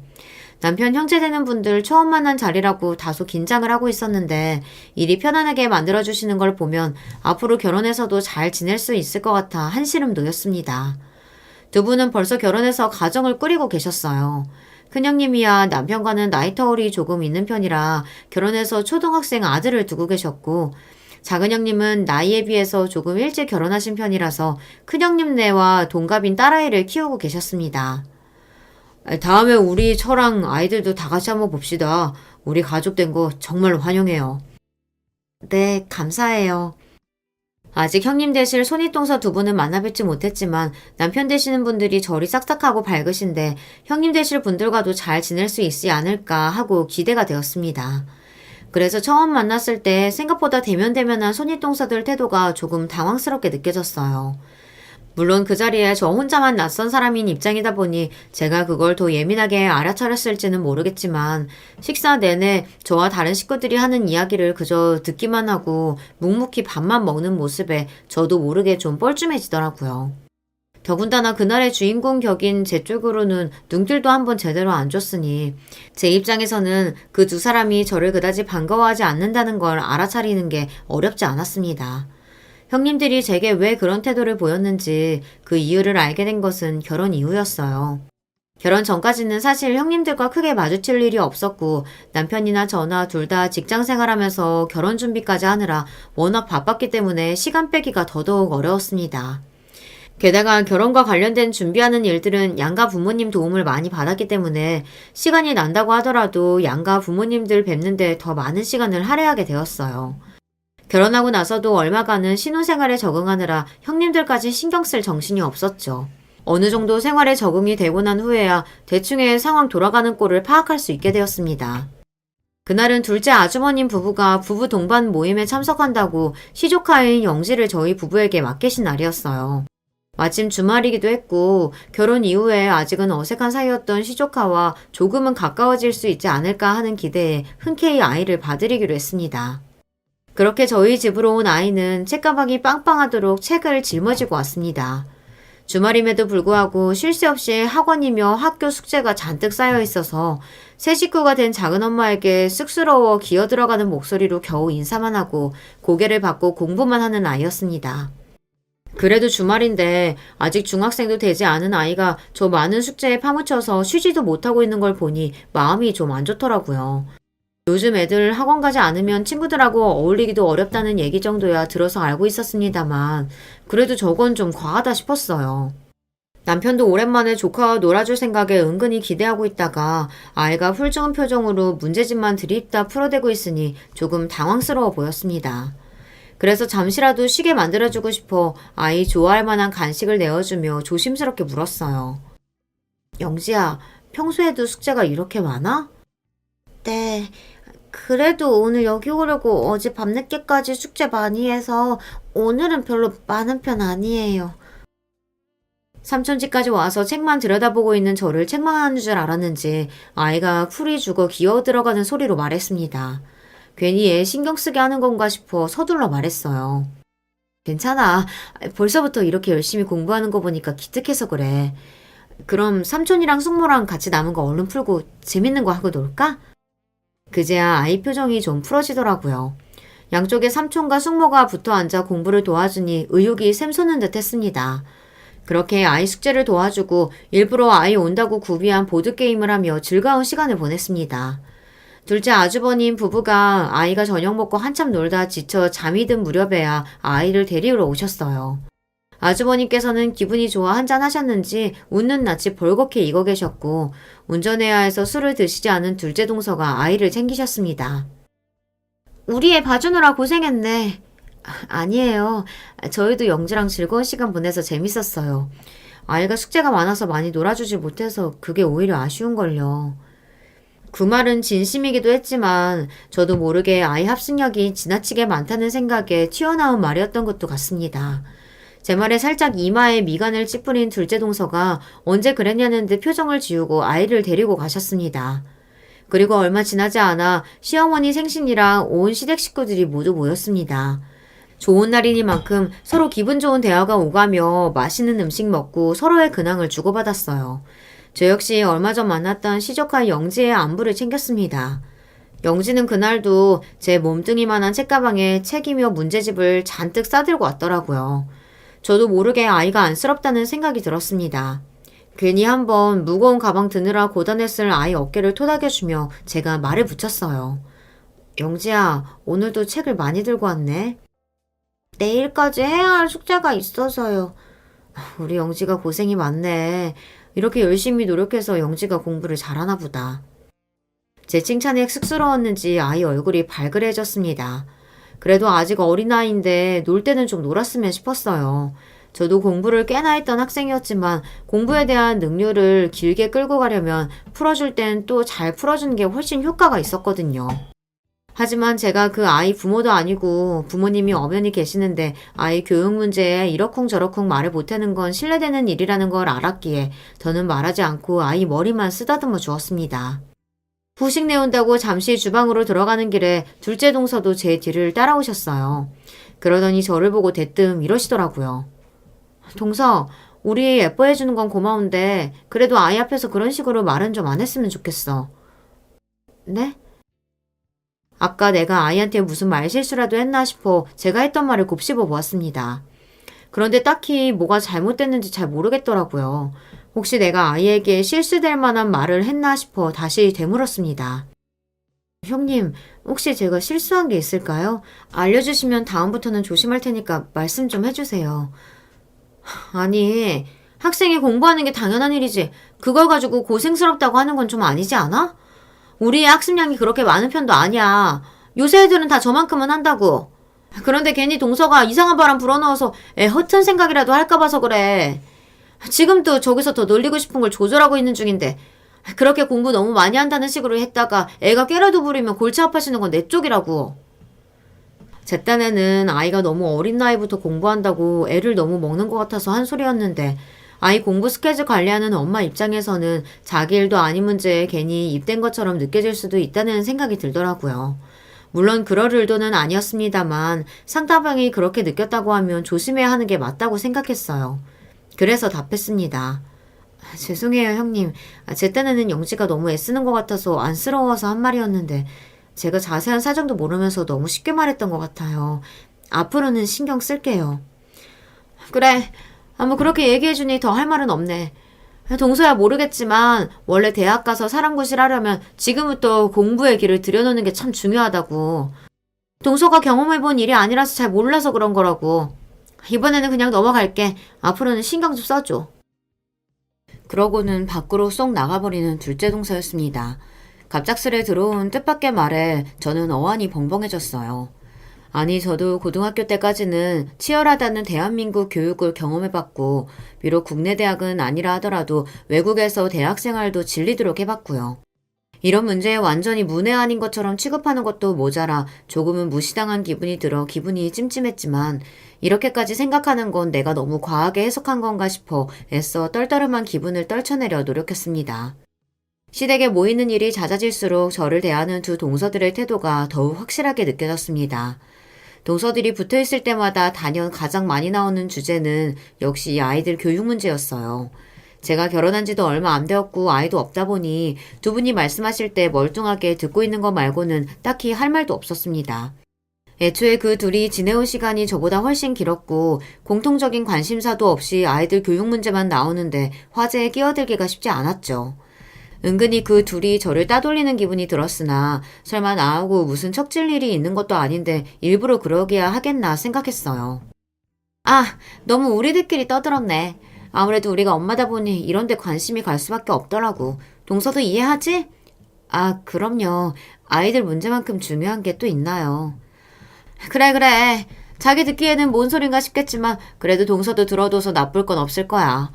남편 형제 되는 분들 처음 만난 자리라고 다소 긴장을 하고 있었는데 일이 편안하게 만들어주시는 걸 보면 앞으로 결혼해서도 잘 지낼 수 있을 것 같아 한시름 놓였습니다. 두 분은 벌써 결혼해서 가정을 꾸리고 계셨어요. 큰형님이야 남편과는 나이 터울이 조금 있는 편이라 결혼해서 초등학생 아들을 두고 계셨고 작은형님은 나이에 비해서 조금 일찍 결혼하신 편이라서 큰형님네와 동갑인 딸아이를 키우고 계셨습니다. 다음에 우리 처랑 아이들도 다 같이 한번 봅시다. 우리 가족 된 거 정말로 환영해요. 네, 감사해요. 아직 형님 되실 손윗동서 두 분은 만나뵙지 못했지만 남편 되시는 분들이 절이 싹싹하고 밝으신데 형님 되실 분들과도 잘 지낼 수 있지 않을까 하고 기대가 되었습니다. 그래서 처음 만났을 때 생각보다 대면대면한 손윗동서들 태도가 조금 당황스럽게 느껴졌어요. 물론 그 자리에 저 혼자만 낯선 사람인 입장이다 보니 제가 그걸 더 예민하게 알아차렸을지는 모르겠지만 식사 내내 저와 다른 식구들이 하는 이야기를 그저 듣기만 하고 묵묵히 밥만 먹는 모습에 저도 모르게 좀 뻘쭘해지더라고요. 더군다나 그날의 주인공 격인 제 쪽으로는 눈길도 한번 제대로 안 줬으니 제 입장에서는 그 두 사람이 저를 그다지 반가워하지 않는다는 걸 알아차리는 게 어렵지 않았습니다. 형님들이 제게 왜 그런 태도를 보였는지 그 이유를 알게 된 것은 결혼 이후였어요. 결혼 전까지는 사실 형님들과 크게 마주칠 일이 없었고 남편이나 저나 둘 다 직장 생활하면서 결혼 준비까지 하느라 워낙 바빴기 때문에 시간 빼기가 더더욱 어려웠습니다. 게다가 결혼과 관련된 준비하는 일들은 양가 부모님 도움을 많이 받았기 때문에 시간이 난다고 하더라도 양가 부모님들 뵙는데 더 많은 시간을 할애하게 되었어요. 결혼하고 나서도 얼마간은 신혼생활에 적응하느라 형님들까지 신경 쓸 정신이 없었죠. 어느 정도 생활에 적응이 되고 난 후에야 대충의 상황 돌아가는 꼴을 파악할 수 있게 되었습니다. 그날은 둘째 아주머님 부부가 부부 동반 모임에 참석한다고 시조카인 영지를 저희 부부에게 맡기신 날이었어요. 마침 주말이기도 했고 결혼 이후에 아직은 어색한 사이였던 시조카와 조금은 가까워질 수 있지 않을까 하는 기대에 흔쾌히 아이를 봐드리기로 했습니다. 그렇게 저희 집으로 온 아이는 책가방이 빵빵하도록 책을 짊어지고 왔습니다. 주말임에도 불구하고 쉴 새 없이 학원이며 학교 숙제가 잔뜩 쌓여 있어서 새 식구가 된 작은엄마에게 쑥스러워 기어들어가는 목소리로 겨우 인사만 하고 고개를 받고 공부만 하는 아이였습니다. 그래도 주말인데 아직 중학생도 되지 않은 아이가 저 많은 숙제에 파묻혀서 쉬지도 못하고 있는 걸 보니 마음이 좀 안 좋더라고요. 요즘 애들 학원 가지 않으면 친구들하고 어울리기도 어렵다는 얘기 정도야 들어서 알고 있었습니다만 그래도 저건 좀 과하다 싶었어요. 남편도 오랜만에 조카와 놀아줄 생각에 은근히 기대하고 있다가 아이가 훌쩍은 표정으로 문제집만 들이입다 풀어대고 있으니 조금 당황스러워 보였습니다. 그래서 잠시라도 쉬게 만들어주고 싶어 아이 좋아할 만한 간식을 내어주며 조심스럽게 물었어요. 영지야, 평소에도 숙제가 이렇게 많아? 네, 그래도 오늘 여기 오려고 어제 밤늦게까지 숙제 많이 해서 오늘은 별로 많은 편 아니에요. 삼촌집까지 와서 책만 들여다보고 있는 저를 책망하는 줄 알았는지 아이가 풀이 죽어 기어 들어가는 소리로 말했습니다. 괜히 애 신경 쓰게 하는 건가 싶어 서둘러 말했어요. 괜찮아. 벌써부터 이렇게 열심히 공부하는 거 보니까 기특해서 그래. 그럼 삼촌이랑 숙모랑 같이 남은 거 얼른 풀고 재밌는 거 하고 놀까? 그제야 아이 표정이 좀 풀어지더라고요. 양쪽에 삼촌과 숙모가 붙어 앉아 공부를 도와주니 의욕이 샘솟는 듯 했습니다. 그렇게 아이 숙제를 도와주고 일부러 아이 온다고 구비한 보드게임을 하며 즐거운 시간을 보냈습니다. 둘째 아주버님 부부가 아이가 저녁 먹고 한참 놀다 지쳐 잠이 든 무렵에야 아이를 데리러 오셨어요. 아주버님께서는 기분이 좋아 한잔 하셨는지 웃는 낯이 벌겋게 익어 계셨고 운전해야 해서 술을 드시지 않은 둘째 동서가 아이를 챙기셨습니다. 우리 애 봐주느라 고생했네. 아니에요. 저희도 영지랑 즐거운 시간 보내서 재밌었어요. 아이가 숙제가 많아서 많이 놀아주지 못해서 그게 오히려 아쉬운걸요. 그 말은 진심이기도 했지만 저도 모르게 아이 합승력이 지나치게 많다는 생각에 튀어나온 말이었던 것도 같습니다. 제 말에 살짝 이마에 미간을 찌푸린 둘째 동서가 언제 그랬냐는 듯 표정을 지우고 아이를 데리고 가셨습니다. 그리고 얼마 지나지 않아 시어머니 생신이랑 온 시댁 식구들이 모두 모였습니다. 좋은 날이니만큼 서로 기분 좋은 대화가 오가며 맛있는 음식 먹고 서로의 근황을 주고받았어요. 저 역시 얼마 전 만났던 시조카 영지의 안부를 챙겼습니다. 영지는 그날도 제 몸뚱이만한 책가방에 책이며 문제집을 잔뜩 싸들고 왔더라고요. 저도 모르게 아이가 안쓰럽다는 생각이 들었습니다. 괜히 한번 무거운 가방 드느라 고단했을 아이 어깨를 토닥여주며 제가 말을 붙였어요. 영지야, 오늘도 책을 많이 들고 왔네. 내일까지 해야 할 숙제가 있어서요. 우리 영지가 고생이 많네. 이렇게 열심히 노력해서 영지가 공부를 잘하나 보다. 제 칭찬에 쑥스러웠는지 아이 얼굴이 발그레해졌습니다. 그래도 아직 어린아이인데 놀 때는 좀 놀았으면 싶었어요. 저도 공부를 꽤나 했던 학생이었지만 공부에 대한 능률을 길게 끌고 가려면 풀어줄 땐 또 잘 풀어주는 게 훨씬 효과가 있었거든요. 하지만 제가 그 아이 부모도 아니고 부모님이 엄연히 계시는데 아이 교육 문제에 이러쿵저러쿵 말을 못하는 건 실례되는 일이라는 걸 알았기에 저는 말하지 않고 아이 머리만 쓰다듬어 주었습니다. 후식 내온다고 잠시 주방으로 들어가는 길에 둘째 동서도 제 뒤를 따라오셨어요. 그러더니 저를 보고 대뜸 이러시더라고요. 동서, 우리 예뻐해주는 건 고마운데 그래도 아이 앞에서 그런 식으로 말은 좀 안 했으면 좋겠어. 네? 아까 내가 아이한테 무슨 말실수라도 했나 싶어 제가 했던 말을 곱씹어 보았습니다. 그런데 딱히 뭐가 잘못됐는지 잘 모르겠더라고요. 혹시 내가 아이에게 실수될 만한 말을 했나 싶어 다시 되물었습니다. 형님, 혹시 제가 실수한 게 있을까요? 알려주시면 다음부터는 조심할 테니까 말씀 좀 해주세요. 아니, 학생이 공부하는 게 당연한 일이지. 그걸 가지고 고생스럽다고 하는 건 좀 아니지 않아? 우리의 학습량이 그렇게 많은 편도 아니야. 요새 애들은 다 저만큼은 한다고. 그런데 괜히 동서가 이상한 바람 불어넣어서 애 허튼 생각이라도 할까 봐서 그래. 지금도 저기서 더 놀리고 싶은 걸 조절하고 있는 중인데 그렇게 공부 너무 많이 한다는 식으로 했다가 애가 깨라도 부리면 골치 아파지는 건 내 쪽이라고. 제 딴에는 아이가 너무 어린 나이부터 공부한다고 애를 너무 먹는 것 같아서 한 소리였는데 아이 공부 스케줄 관리하는 엄마 입장에서는 자기 일도 아닌 문제에 괜히 입댄 것처럼 느껴질 수도 있다는 생각이 들더라고요. 물론 그럴 의도는 아니었습니다만 상대방이 그렇게 느꼈다고 하면 조심해야 하는 게 맞다고 생각했어요. 그래서 답했습니다. 죄송해요, 형님. 제 딴에는 영지가 너무 애쓰는 것 같아서 안쓰러워서 한 말이었는데 제가 자세한 사정도 모르면서 너무 쉽게 말했던 것 같아요. 앞으로는 신경 쓸게요. 그래. 뭐 그렇게 얘기해주니 더 할 말은 없네. 동서야 모르겠지만 원래 대학 가서 사람 구실하려면 지금부터 공부의 길을 들여놓는 게 참 중요하다고. 동서가 경험해본 일이 아니라서 잘 몰라서 그런 거라고. 이번에는 그냥 넘어갈게. 앞으로는 신경 좀 써줘. 그러고는 밖으로 쏙 나가버리는 둘째 동서였습니다. 갑작스레 들어온 뜻밖의 말에 저는 어안이 벙벙해졌어요. 아니, 저도 고등학교 때까지는 치열하다는 대한민국 교육을 경험해봤고, 비록 국내 대학은 아니라 하더라도 외국에서 대학 생활도 질리도록 해봤고요. 이런 문제에 완전히 문외한인 것처럼 취급하는 것도 모자라 조금은 무시당한 기분이 들어 기분이 찜찜했지만, 이렇게까지 생각하는 건 내가 너무 과하게 해석한 건가 싶어 애써 떨떠름한 기분을 떨쳐내려 노력했습니다. 시댁에 모이는 일이 잦아질수록 저를 대하는 두 동서들의 태도가 더욱 확실하게 느껴졌습니다. 동서들이 붙어있을 때마다 단연 가장 많이 나오는 주제는 역시 아이들 교육 문제였어요. 제가 결혼한 지도 얼마 안 되었고 아이도 없다 보니 두 분이 말씀하실 때 멀뚱하게 듣고 있는 것 말고는 딱히 할 말도 없었습니다. 애초에 그 둘이 지내온 시간이 저보다 훨씬 길었고 공통적인 관심사도 없이 아이들 교육 문제만 나오는데 화제에 끼어들기가 쉽지 않았죠. 은근히 그 둘이 저를 따돌리는 기분이 들었으나 설마 나하고 무슨 척질 일이 있는 것도 아닌데 일부러 그러기야 하겠나 생각했어요. 아, 너무 우리들끼리 떠들었네. 아무래도 우리가 엄마다 보니 이런 데 관심이 갈 수밖에 없더라고. 동서도 이해하지? 아, 그럼요. 아이들 문제만큼 중요한 게 또 있나요. 그래. 자기 듣기에는 뭔 소린가 싶겠지만 그래도 동서도 들어둬서 나쁠 건 없을 거야.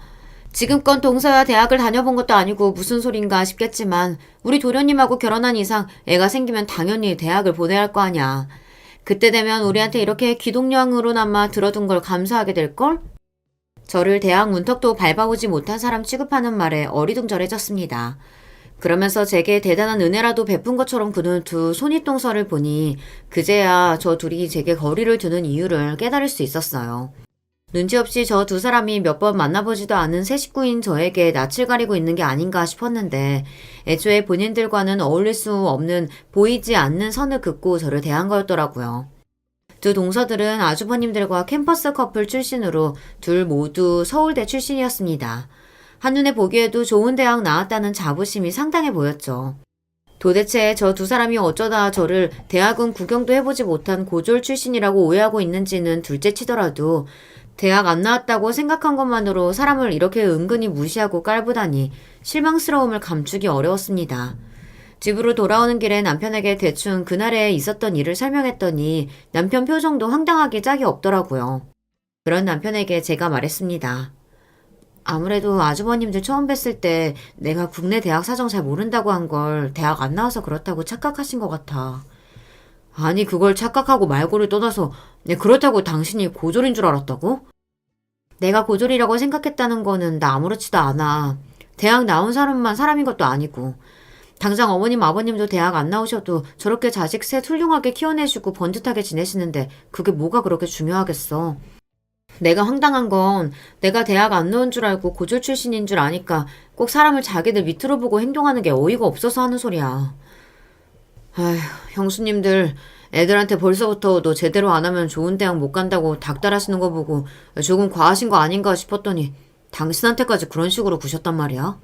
지금껏 동서야 대학을 다녀본 것도 아니고 무슨 소린가 싶겠지만 우리 도련님하고 결혼한 이상 애가 생기면 당연히 대학을 보내야 할 거 아냐. 그때 되면 우리한테 이렇게 기동령으로나마 들어둔 걸 감사하게 될걸? 저를 대학 문턱도 밟아오지 못한 사람 취급하는 말에 어리둥절해졌습니다. 그러면서 제게 대단한 은혜라도 베푼 것처럼 구는 두 손윗동서를 보니 그제야 저 둘이 제게 거리를 두는 이유를 깨달을 수 있었어요. 눈치 없이 저 두 사람이 몇 번 만나보지도 않은 새 식구인 저에게 낯을 가리고 있는 게 아닌가 싶었는데 애초에 본인들과는 어울릴 수 없는 보이지 않는 선을 긋고 저를 대한 거였더라고요. 두 동서들은 아주버님들과 캠퍼스 커플 출신으로 둘 모두 서울대 출신이었습니다. 한눈에 보기에도 좋은 대학 나왔다는 자부심이 상당해 보였죠. 도대체 저 두 사람이 어쩌다 저를 대학은 구경도 해보지 못한 고졸 출신이라고 오해하고 있는지는 둘째 치더라도 대학 안 나왔다고 생각한 것만으로 사람을 이렇게 은근히 무시하고 깔보다니 실망스러움을 감추기 어려웠습니다. 집으로 돌아오는 길에 남편에게 대충 그날에 있었던 일을 설명했더니 남편 표정도 황당하게 짝이 없더라고요. 그런 남편에게 제가 말했습니다. 아무래도 아주버님들 처음 뵀을 때 내가 국내 대학 사정 잘 모른다고 한 걸 대학 안 나와서 그렇다고 착각하신 것 같아. 아니, 그걸 착각하고 말고를 떠나서 그렇다고 당신이 고졸인 줄 알았다고? 내가 고졸이라고 생각했다는 거는 나 아무렇지도 않아. 대학 나온 사람만 사람인 것도 아니고. 당장 어머님, 아버님도 대학 안 나오셔도 저렇게 자식 셋 훌륭하게 키워내시고 번듯하게 지내시는데 그게 뭐가 그렇게 중요하겠어. 내가 황당한 건 내가 대학 안 나온 줄 알고 고졸 출신인 줄 아니까 꼭 사람을 자기들 밑으로 보고 행동하는 게 어이가 없어서 하는 소리야. 아휴, 형수님들 애들한테 벌써부터 너 제대로 안 하면 좋은 대학 못 간다고 닥달하시는 거 보고 조금 과하신 거 아닌가 싶었더니 당신한테까지 그런 식으로 구셨단 말이야.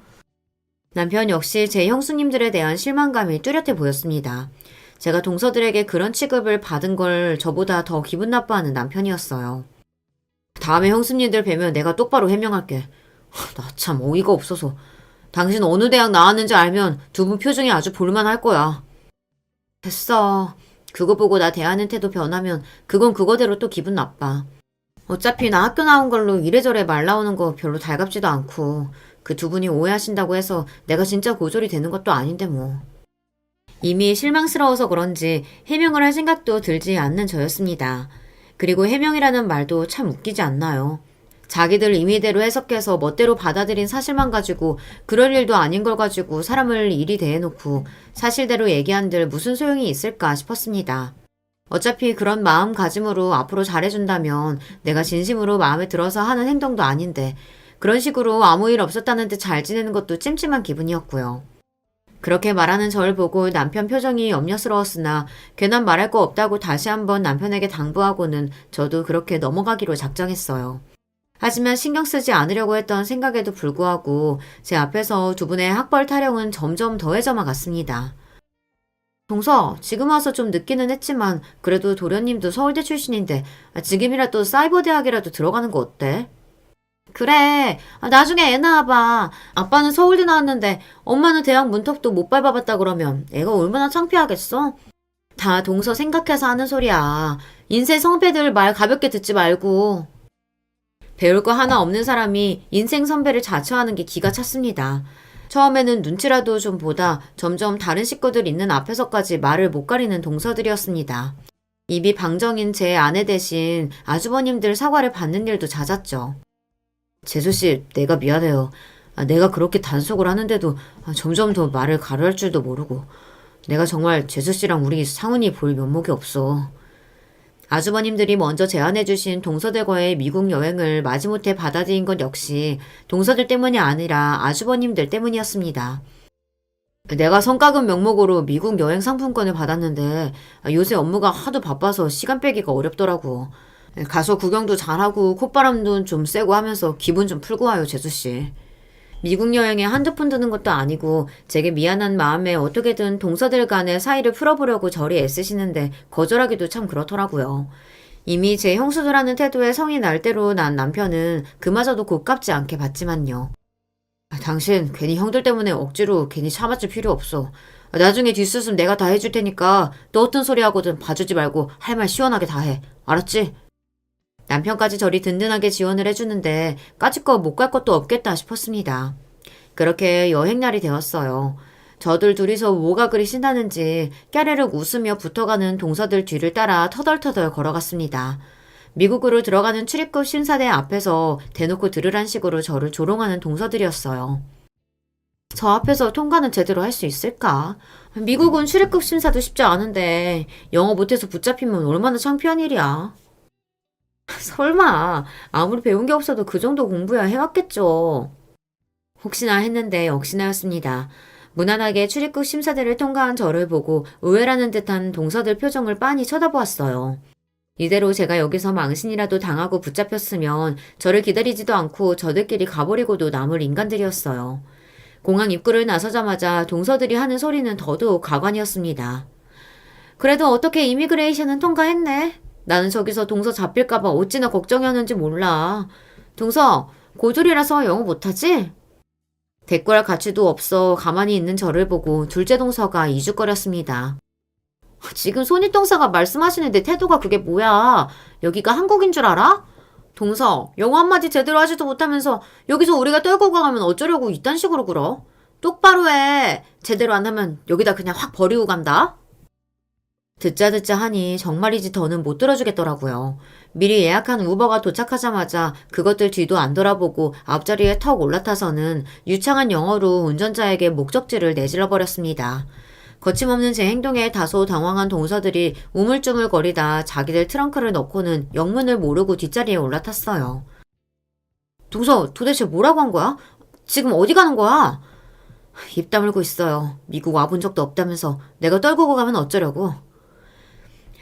남편 역시 제 형수님들에 대한 실망감이 뚜렷해 보였습니다. 제가 동서들에게 그런 취급을 받은 걸 저보다 더 기분 나빠하는 남편이었어요. 다음에 형수님들 뵈면 내가 똑바로 해명할게. 나 참 어이가 없어서. 당신 어느 대학 나왔는지 알면 두 분 표정이 아주 볼만할 거야. 됐어. 그거 보고 나 대하는 태도 변하면 그건 그거대로 또 기분 나빠. 어차피 나 학교 나온 걸로 이래저래 말 나오는 거 별로 달갑지도 않고 그 두 분이 오해하신다고 해서 내가 진짜 고졸이 되는 것도 아닌데 뭐. 이미 실망스러워서 그런지 해명을 할 생각도 들지 않는 저였습니다. 그리고 해명이라는 말도 참 웃기지 않나요? 자기들 임의대로 해석해서 멋대로 받아들인 사실만 가지고 그럴 일도 아닌 걸 가지고 사람을 이리 대해놓고 사실대로 얘기한들 무슨 소용이 있을까 싶었습니다. 어차피 그런 마음가짐으로 앞으로 잘해준다면 내가 진심으로 마음에 들어서 하는 행동도 아닌데 그런 식으로 아무 일 없었다는 듯 잘 지내는 것도 찜찜한 기분이었고요. 그렇게 말하는 저를 보고 남편 표정이 염려스러웠으나 괜한 말할 거 없다고 다시 한번 남편에게 당부하고는 저도 그렇게 넘어가기로 작정했어요. 하지만 신경 쓰지 않으려고 했던 생각에도 불구하고 제 앞에서 두 분의 학벌 타령은 점점 더해져만 갔습니다. 동서, 지금 와서 좀 늦기는 했지만 그래도 도련님도 서울대 출신인데 지금이라도 사이버대학이라도 들어가는 거 어때? 그래, 나중에 애 낳아봐. 아빠는 서울대 나왔는데 엄마는 대학 문턱도 못 밟아봤다 그러면 애가 얼마나 창피하겠어? 다 동서 생각해서 하는 소리야. 인생 성배들 말 가볍게 듣지 말고. 배울 거 하나 없는 사람이 인생 선배를 자처하는 게 기가 찼습니다. 처음에는 눈치라도 좀 보다 점점 다른 식구들 있는 앞에서까지 말을 못 가리는 동서들이었습니다. 입이 방정인 제 아내 대신 아주버님들 사과를 받는 일도 잦았죠. 재수씨, 내가 미안해요. 내가 그렇게 단속을 하는데도 점점 더 말을 가르할 줄도 모르고. 내가 정말 재수씨랑 우리 상훈이 볼 면목이 없어. 아주버님들이 먼저 제안해주신 동서들과의 미국 여행을 마지못해 받아들인 것 역시 동서들 때문이 아니라 아주버님들 때문이었습니다. 내가 성과급 명목으로 미국 여행 상품권을 받았는데 요새 업무가 하도 바빠서 시간 빼기가 어렵더라고. 가서 구경도 잘하고 콧바람도 좀 쐬고 하면서 기분 좀 풀고 와요, 재수씨. 미국 여행에 한두 푼 드는 것도 아니고 제게 미안한 마음에 어떻게든 동서들 간의 사이를 풀어보려고 저리 애쓰시는데 거절하기도 참 그렇더라고요. 이미 제 형수들하는 태도에 성이 날 대로 난 남편은 그마저도 곱깝지 않게 봤지만요. 당신 괜히 형들 때문에 억지로 괜히 참아줄 필요 없어. 나중에 뒷수습 내가 다 해줄 테니까 또 어떤 소리 하거든 봐주지 말고 할 말 시원하게 다 해. 알았지? 남편까지 저리 든든하게 지원을 해주는데 까짓거 못 갈 것도 없겠다 싶었습니다. 그렇게 여행날이 되었어요. 저들 둘이서 뭐가 그리 신나는지 깨르륵 웃으며 붙어가는 동서들 뒤를 따라 터덜터덜 걸어갔습니다. 미국으로 들어가는 출입국 심사대 앞에서 대놓고 들으란 식으로 저를 조롱하는 동서들이었어요. 저 앞에서 통과는 제대로 할 수 있을까? 미국은 출입국 심사도 쉽지 않은데 영어 못해서 붙잡히면 얼마나 창피한 일이야. 설마 아무리 배운 게 없어도 그 정도 공부야 해왔겠죠. 혹시나 했는데 역시나였습니다. 무난하게 출입국 심사대를 통과한 저를 보고 의외라는 듯한 동서들 표정을 빤히 쳐다보았어요. 이대로 제가 여기서 망신이라도 당하고 붙잡혔으면 저를 기다리지도 않고 저들끼리 가버리고도 남을 인간들이었어요. 공항 입구를 나서자마자 동서들이 하는 소리는 더더욱 가관이었습니다. 그래도 어떻게 이미그레이션은 통과했네. 나는 저기서 동서 잡힐까봐 어찌나 걱정이었는지 몰라. 동서, 고졸이라서 영어 못하지? 대꾸할 가치도 없어 가만히 있는 저를 보고 둘째 동서가 이죽거렸습니다. 지금 손윗동서가 말씀하시는데 태도가 그게 뭐야? 여기가 한국인 줄 알아? 동서, 영어 한마디 제대로 하지도 못하면서 여기서 우리가 떨고 가면 어쩌려고 이딴 식으로 굴어? 똑바로 해. 제대로 안 하면 여기다 그냥 확 버리고 간다. 듣자 하니 정말이지 더는 못 들어주겠더라고요. 미리 예약한 우버가 도착하자마자 그것들 뒤도 안 돌아보고 앞자리에 턱 올라타서는 유창한 영어로 운전자에게 목적지를 내질러 버렸습니다. 거침없는 제 행동에 다소 당황한 동서들이 우물쭈물거리다 자기들 트렁크를 넣고는 영문을 모르고 뒷자리에 올라탔어요. 동서, 도대체 뭐라고 한 거야? 지금 어디 가는 거야? 입 다물고 있어요. 미국 와본 적도 없다면서 내가 떨구고 가면 어쩌려고.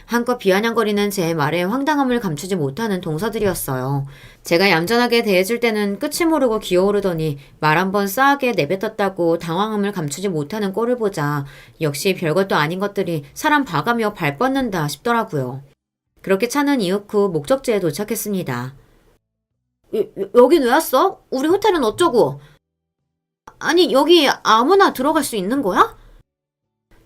한껏 비아냥거리는 제 말에 황당함을 감추지 못하는 동서들이었어요. 제가 얌전하게 대해줄 때는 끝이 모르고 기어오르더니 말 한번 싸하게 내뱉었다고 당황함을 감추지 못하는 꼴을 보자 역시 별것도 아닌 것들이 사람 봐가며 발 뻗는다 싶더라고요. 그렇게 차는 이윽고 목적지에 도착했습니다. 여긴 왜 왔어? 우리 호텔은 어쩌고? 아니, 여기 아무나 들어갈 수 있는 거야?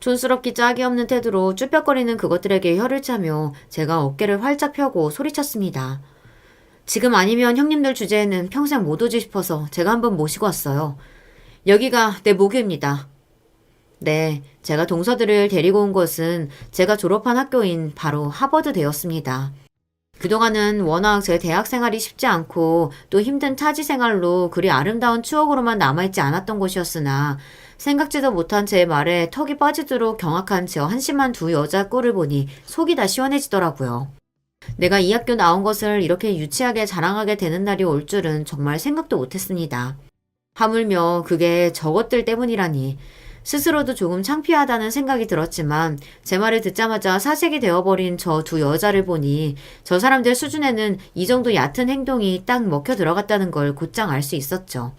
촌스럽기 짝이 없는 태도로 쭈뼛거리는 그것들에게 혀를 차며 제가 어깨를 활짝 펴고 소리쳤습니다. 지금 아니면 형님들 주제에는 평생 못 오지 싶어서 제가 한번 모시고 왔어요. 여기가 내 모교입니다. 네, 제가 동서들을 데리고 온 곳은 제가 졸업한 학교인 바로 하버드대였습니다. 그동안은 워낙 제 대학 생활이 쉽지 않고 또 힘든 타지 생활로 그리 아름다운 추억으로만 남아있지 않았던 곳이었으나 생각지도 못한 제 말에 턱이 빠지도록 경악한 저 한심한 두 여자 꼴을 보니 속이 다 시원해지더라고요. 내가 이 학교 나온 것을 이렇게 유치하게 자랑하게 되는 날이 올 줄은 정말 생각도 못했습니다. 하물며 그게 저것들 때문이라니 스스로도 조금 창피하다는 생각이 들었지만 제 말을 듣자마자 사색이 되어버린 저 두 여자를 보니 저 사람들 수준에는 이 정도 얕은 행동이 딱 먹혀 들어갔다는 걸 곧장 알 수 있었죠.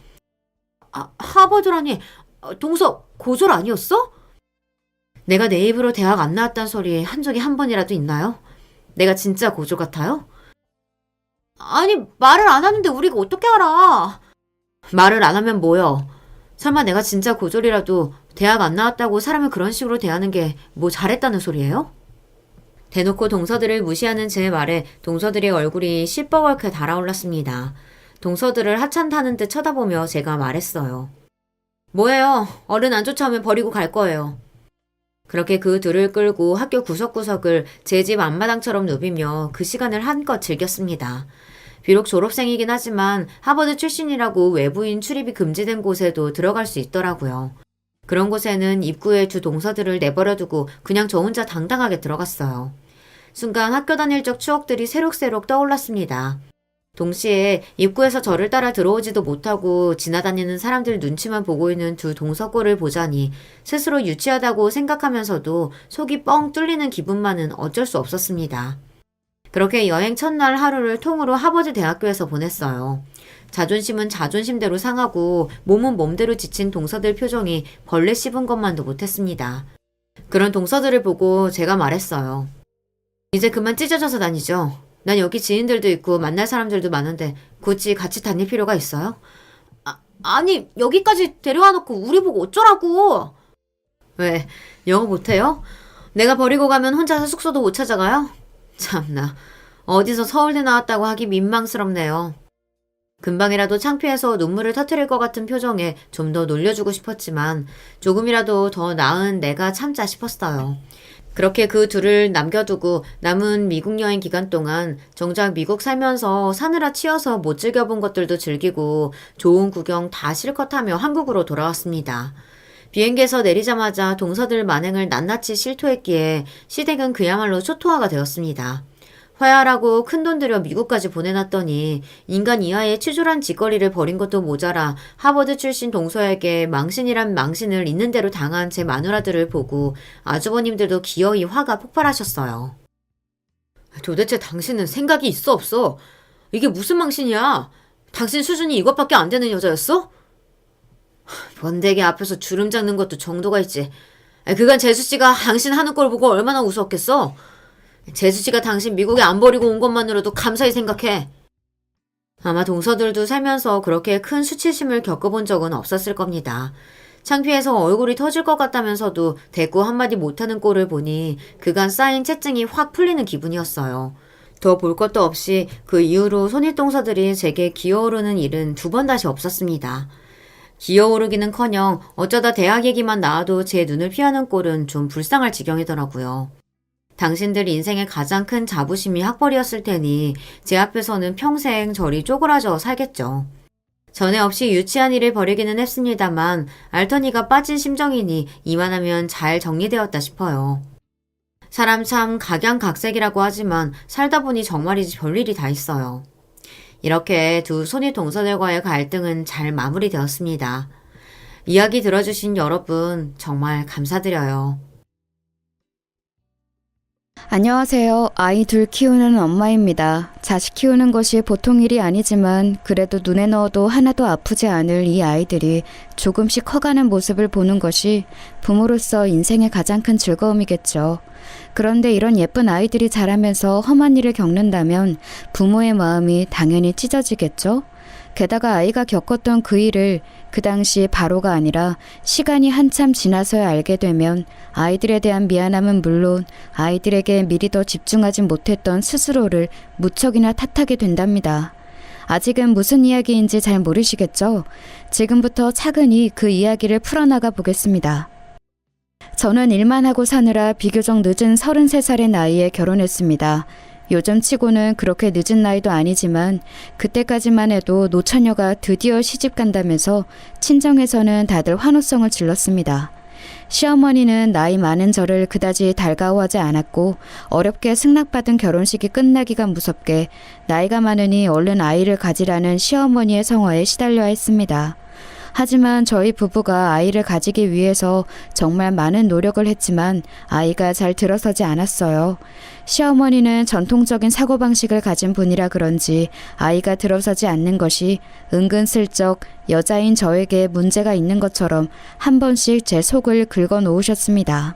하버드라니 동서 고졸 아니었어? 내가 내 입으로 대학 안 나왔단 소리 한 적이 한 번이라도 있나요? 내가 진짜 고졸 같아요? 아니 말을 안 하는데 우리가 어떻게 알아? 말을 안 하면 뭐여? 설마 내가 진짜 고졸이라도 대학 안 나왔다고 사람을 그런 식으로 대하는 게 뭐 잘했다는 소리예요? 대놓고 동서들을 무시하는 제 말에 동서들의 얼굴이 시뻘겋게 달아올랐습니다. 동서들을 하찮다는 듯 쳐다보며 제가 말했어요. 뭐예요? 어른 안 쫓아오면 버리고 갈 거예요. 그렇게 그 둘을 끌고 학교 구석구석을 제 집 앞마당처럼 누비며 그 시간을 한껏 즐겼습니다. 비록 졸업생이긴 하지만 하버드 출신이라고 외부인 출입이 금지된 곳에도 들어갈 수 있더라고요. 그런 곳에는 입구에 두 동서들을 내버려두고 그냥 저 혼자 당당하게 들어갔어요. 순간 학교 다닐 적 추억들이 새록새록 떠올랐습니다. 동시에 입구에서 저를 따라 들어오지도 못하고 지나다니는 사람들 눈치만 보고 있는 두 동서꼴을 보자니 스스로 유치하다고 생각하면서도 속이 뻥 뚫리는 기분만은 어쩔 수 없었습니다. 그렇게 여행 첫날 하루를 통으로 하버드 대학교에서 보냈어요. 자존심은 자존심대로 상하고 몸은 몸대로 지친 동서들 표정이 벌레 씹은 것만도 못했습니다. 그런 동서들을 보고 제가 말했어요. 이제 그만 찢어져서 다니죠. 난 여기 지인들도 있고 만날 사람들도 많은데 굳이 같이 다닐 필요가 있어요? 아니 여기까지 데려와 놓고 우리 보고 어쩌라고. 왜? 영어 못해요? 내가 버리고 가면 혼자서 숙소도 못 찾아가요? 참나 어디서 서울대 나왔다고 하기 민망스럽네요. 금방이라도 창피해서 눈물을 터뜨릴 것 같은 표정에 좀 더 놀려주고 싶었지만 조금이라도 더 나은 내가 참자 싶었어요. 그렇게 그 둘을 남겨두고 남은 미국 여행 기간 동안 정작 미국 살면서 사느라 치여서 못 즐겨본 것들도 즐기고 좋은 구경 다 실컷 하며 한국으로 돌아왔습니다. 비행기에서 내리자마자 동서들 만행을 낱낱이 실토했기에 시댁은 그야말로 초토화가 되었습니다. 화해하라고 큰돈 들여 미국까지 보내놨더니 인간 이하의 치졸한 짓거리를 벌인 것도 모자라 하버드 출신 동서에게 망신이란 망신을 있는 대로 당한 제 마누라들을 보고 아주버님들도 기어이 화가 폭발하셨어요. 도대체 당신은 생각이 있어 없어? 이게 무슨 망신이야? 당신 수준이 이것밖에 안 되는 여자였어? 번데기 앞에서 주름 잡는 것도 정도가 있지. 그간 재수씨가 당신 하는 걸 보고 얼마나 우스웠겠어? 재수씨가 당신 미국에 안 버리고 온 것만으로도 감사히 생각해. 아마 동서들도 살면서 그렇게 큰 수치심을 겪어본 적은 없었을 겁니다. 창피해서 얼굴이 터질 것 같다면서도 대꾸 한마디 못하는 꼴을 보니 그간 쌓인 채증이 확 풀리는 기분이었어요. 더 볼 것도 없이 그 이후로 손윗동서들이 제게 기어오르는 일은 두 번 다시 없었습니다. 기어오르기는커녕 어쩌다 대학 얘기만 나와도 제 눈을 피하는 꼴은 좀 불쌍할 지경이더라고요. 당신들 인생의 가장 큰 자부심이 학벌이었을 테니 제 앞에서는 평생 저리 쪼그라져 살겠죠. 전에 없이 유치한 일을 벌이기는 했습니다만 알터니가 빠진 심정이니 이만하면 잘 정리되었다 싶어요. 사람 참 각양각색이라고 하지만 살다 보니 정말이지 별일이 다 있어요. 이렇게 두 손이 동서들과의 갈등은 잘 마무리되었습니다. 이야기 들어주신 여러분 정말 감사드려요. 안녕하세요. 아이 둘 키우는 엄마입니다. 자식 키우는 것이 보통 일이 아니지만 그래도 눈에 넣어도 하나도 아프지 않을 이 아이들이 조금씩 커가는 모습을 보는 것이 부모로서 인생의 가장 큰 즐거움이겠죠. 그런데 이런 예쁜 아이들이 자라면서 험한 일을 겪는다면 부모의 마음이 당연히 찢어지겠죠. 게다가 아이가 겪었던 그 일을 그 당시 바로가 아니라 시간이 한참 지나서야 알게 되면 아이들에 대한 미안함은 물론 아이들에게 미리 더 집중하지 못했던 스스로를 무척이나 탓하게 된답니다. 아직은 무슨 이야기인지 잘 모르시겠죠? 지금부터 차근히 그 이야기를 풀어나가 보겠습니다. 저는 일만 하고 사느라 비교적 늦은 33살의 나이에 결혼했습니다. 요즘 치고는 그렇게 늦은 나이도 아니지만 그때까지만 해도 노처녀가 드디어 시집 간다면서 친정에서는 다들 환호성을 질렀습니다. 시어머니는 나이 많은 저를 그다지 달가워하지 않았고 어렵게 승낙받은 결혼식이 끝나기가 무섭게 나이가 많으니 얼른 아이를 가지라는 시어머니의 성화에 시달려야 했습니다. 하지만 저희 부부가 아이를 가지기 위해서 정말 많은 노력을 했지만 아이가 잘 들어서지 않았어요. 시어머니는 전통적인 사고방식을 가진 분이라 그런지 아이가 들어서지 않는 것이 은근슬쩍 여자인 저에게 문제가 있는 것처럼 한 번씩 제 속을 긁어 놓으셨습니다.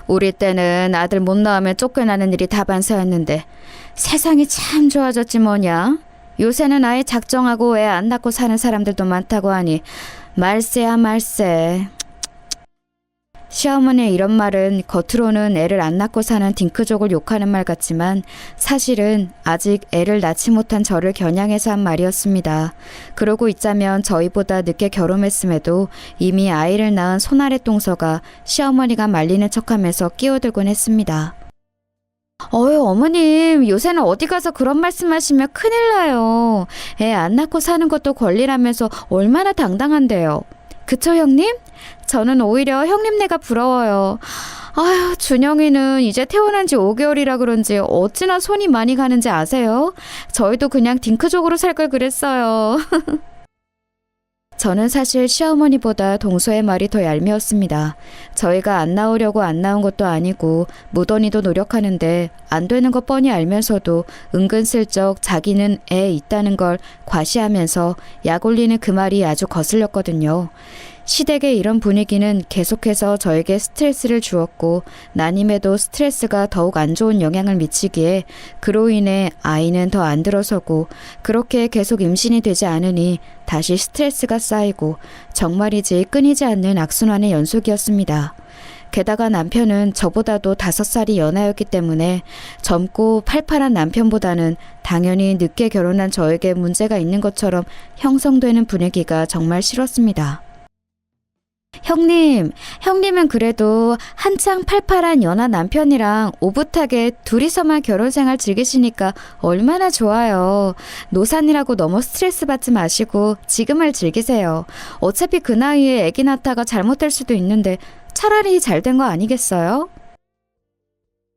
우리 때는 아들 못 낳으면 쫓겨나는 일이 다반사였는데 세상이 참 좋아졌지 뭐냐? 요새는 아예 작정하고 애 안 낳고 사는 사람들도 많다고 하니 말세야 말세. 시어머니의 이런 말은 겉으로는 애를 안 낳고 사는 딩크족을 욕하는 말 같지만 사실은 아직 애를 낳지 못한 저를 겨냥해서 한 말이었습니다. 그러고 있자면 저희보다 늦게 결혼했음에도 이미 아이를 낳은 손아래 동서가 시어머니가 말리는 척하면서 끼어들곤 했습니다. 어머님, 요새는 어디 가서 그런 말씀하시면 큰일 나요. 애 안 낳고 사는 것도 권리라면서 얼마나 당당한데요. 그쵸, 형님? 저는 오히려 형님네가 부러워요. 아휴, 준영이는 이제 태어난 지 5개월이라 그런지 어찌나 손이 많이 가는지 아세요? 저희도 그냥 딩크족으로 살 걸 그랬어요. 저는 사실 시어머니보다 동서의 말이 더 얄미웠습니다. 저희가 안 낳으려고 안 낳은 것도 아니고 무던히도 노력하는데 안 되는 거 뻔히 알면서도 은근슬쩍 자기는 애 있다는 걸 과시하면서 약 올리는 그 말이 아주 거슬렸거든요. 시댁의 이런 분위기는 계속해서 저에게 스트레스를 주었고 난임에도 스트레스가 더욱 안 좋은 영향을 미치기에 그로 인해 아이는 더 안 들어서고 그렇게 계속 임신이 되지 않으니 다시 스트레스가 쌓이고 정말이지 끊이지 않는 악순환의 연속이었습니다. 게다가 남편은 저보다도 5살이 연하였기 때문에 젊고 팔팔한 남편보다는 당연히 늦게 결혼한 저에게 문제가 있는 것처럼 형성되는 분위기가 정말 싫었습니다. 형님은 그래도 한창 팔팔한 연하 남편이랑 오붓하게 둘이서만 결혼 생활 즐기시니까 얼마나 좋아요. 노산이라고 너무 스트레스 받지 마시고 지금을 즐기세요. 어차피 그 나이에 아기 낳다가 잘못될 수도 있는데 차라리 잘 된 거 아니겠어요?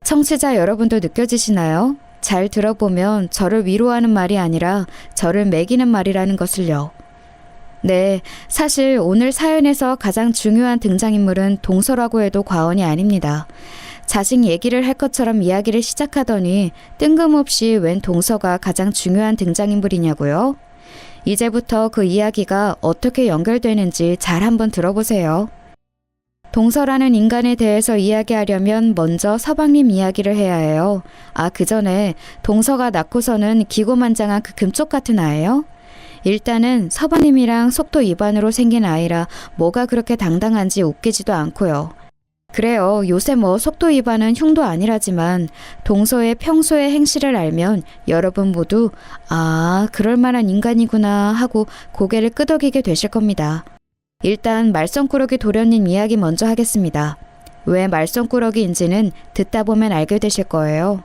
청취자 여러분도 느껴지시나요? 잘 들어보면 저를 위로하는 말이 아니라 저를 매기는 말이라는 것을요. 네, 사실 오늘 사연에서 가장 중요한 등장인물은 동서라고 해도 과언이 아닙니다. 자식 얘기를 할 것처럼 이야기를 시작하더니 뜬금없이 웬 동서가 가장 중요한 등장인물이냐고요? 이제부터 그 이야기가 어떻게 연결되는지 잘 한번 들어보세요. 동서라는 인간에 대해서 이야기하려면 먼저 서방님 이야기를 해야 해요. 그 전에 동서가 낳고서는 기고만장한 그 금쪽 같은 아예요? 일단은 서방님이랑 속도 위반으로 생긴 아이라 뭐가 그렇게 당당한지 웃기지도 않고요. 그래요. 요새 뭐 속도 위반은 흉도 아니라지만 동서의 평소의 행실을 알면 여러분 모두 그럴 만한 인간이구나 하고 고개를 끄덕이게 되실 겁니다. 일단 말썽꾸러기 도련님 이야기 먼저 하겠습니다. 왜 말썽꾸러기인지는 듣다 보면 알게 되실 거예요.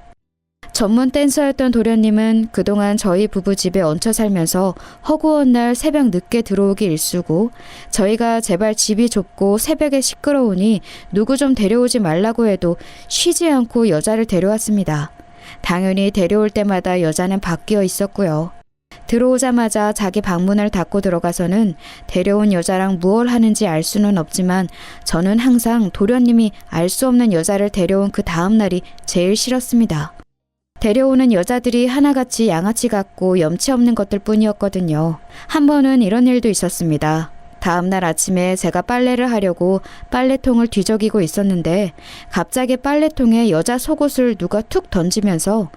전문 댄서였던 도련님은 그동안 저희 부부 집에 얹혀 살면서 허구한 날 새벽 늦게 들어오기 일쑤고 저희가 제발 집이 좁고 새벽에 시끄러우니 누구 좀 데려오지 말라고 해도 쉬지 않고 여자를 데려왔습니다. 당연히 데려올 때마다 여자는 바뀌어 있었고요. 들어오자마자 자기 방문을 닫고 들어가서는 데려온 여자랑 무얼 하는지 알 수는 없지만 저는 항상 도련님이 알 수 없는 여자를 데려온 그 다음 날이 제일 싫었습니다. 데려오는 여자들이 하나같이 양아치 같고 염치 없는 것들 뿐이었거든요. 한 번은 이런 일도 있었습니다. 다음날 아침에 제가 빨래를 하려고 빨래통을 뒤적이고 있었는데 갑자기 빨래통에 여자 속옷을 누가 툭 던지면서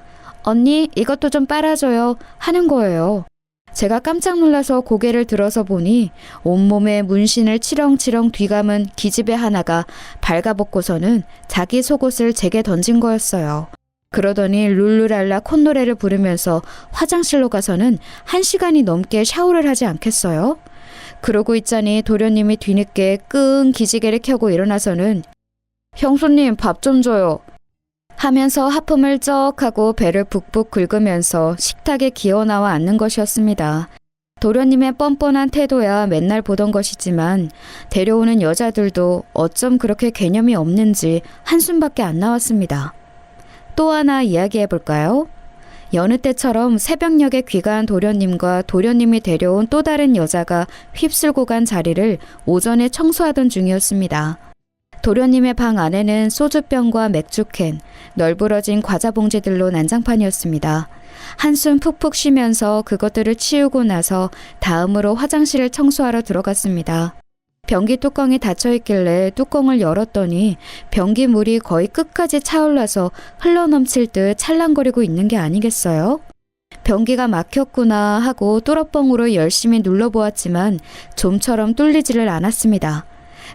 언니 이것도 좀 빨아줘요 하는 거예요. 제가 깜짝 놀라서 고개를 들어서 보니 온몸에 문신을 치렁치렁 뒤감은 기집애 하나가 발가벗고서는 자기 속옷을 제게 던진 거였어요. 그러더니 룰루랄라 콧노래를 부르면서 화장실로 가서는 1시간이 넘게 샤워를 하지 않겠어요? 그러고 있자니 도련님이 뒤늦게 끙 기지개를 켜고 일어나서는 형수님 밥 좀 줘요 하면서 하품을 쩍 하고 배를 북북 긁으면서 식탁에 기어나와 앉는 것이었습니다. 도련님의 뻔뻔한 태도야 맨날 보던 것이지만 데려오는 여자들도 어쩜 그렇게 개념이 없는지 한숨밖에 안 나왔습니다. 또 하나 이야기해볼까요? 여느 때처럼 새벽녘에 귀가한 도련님과 도련님이 데려온 또 다른 여자가 휩쓸고 간 자리를 오전에 청소하던 중이었습니다. 도련님의 방 안에는 소주병과 맥주캔, 널브러진 과자 봉지들로 난장판이었습니다. 한숨 푹푹 쉬면서 그것들을 치우고 나서 다음으로 화장실을 청소하러 들어갔습니다. 변기 뚜껑이 닫혀있길래 뚜껑을 열었더니 변기 물이 거의 끝까지 차올라서 흘러넘칠 듯 찰랑거리고 있는 게 아니겠어요? 변기가 막혔구나 하고 뚜러뻥으로 열심히 눌러보았지만 좀처럼 뚫리지를 않았습니다.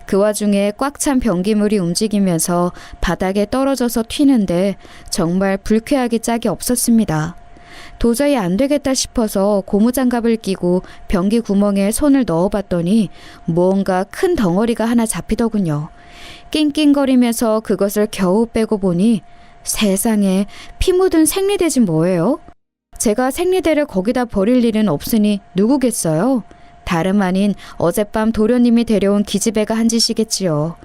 그 와중에 꽉 찬 변기물이 움직이면서 바닥에 떨어져서 튀는데 정말 불쾌하기 짝이 없었습니다. 도저히 안 되겠다 싶어서 고무장갑을 끼고 변기 구멍에 손을 넣어봤더니 무언가 큰 덩어리가 하나 잡히더군요. 낑낑거리면서 그것을 겨우 빼고 보니 세상에 피 묻은 생리대지 뭐예요? 제가 생리대를 거기다 버릴 일은 없으니 누구겠어요? 다름 아닌 어젯밤 도련님이 데려온 기집애가 한 짓이겠지요.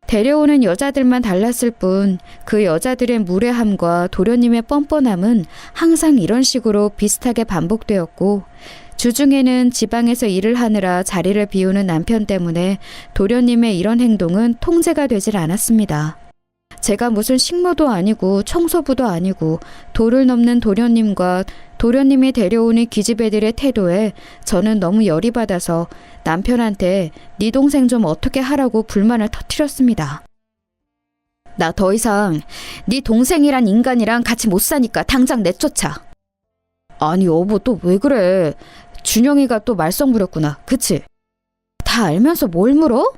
데려오는 여자들만 달랐을 뿐 그 여자들의 무례함과 도련님의 뻔뻔함은 항상 이런 식으로 비슷하게 반복되었고 주중에는 지방에서 일을 하느라 자리를 비우는 남편 때문에 도련님의 이런 행동은 통제가 되질 않았습니다. 제가 무슨 식모도 아니고 청소부도 아니고 도를 넘는 도련님과 도련님이 데려오는 기집애들의 태도에 저는 너무 열이 받아서 남편한테 네 동생 좀 어떻게 하라고 불만을 터뜨렸습니다. 나 더 이상 네 동생이란 인간이랑 같이 못 사니까 당장 내쫓아. 아니 여보 또 왜 그래? 준영이가 또 말썽 부렸구나. 그치? 다 알면서 뭘 물어?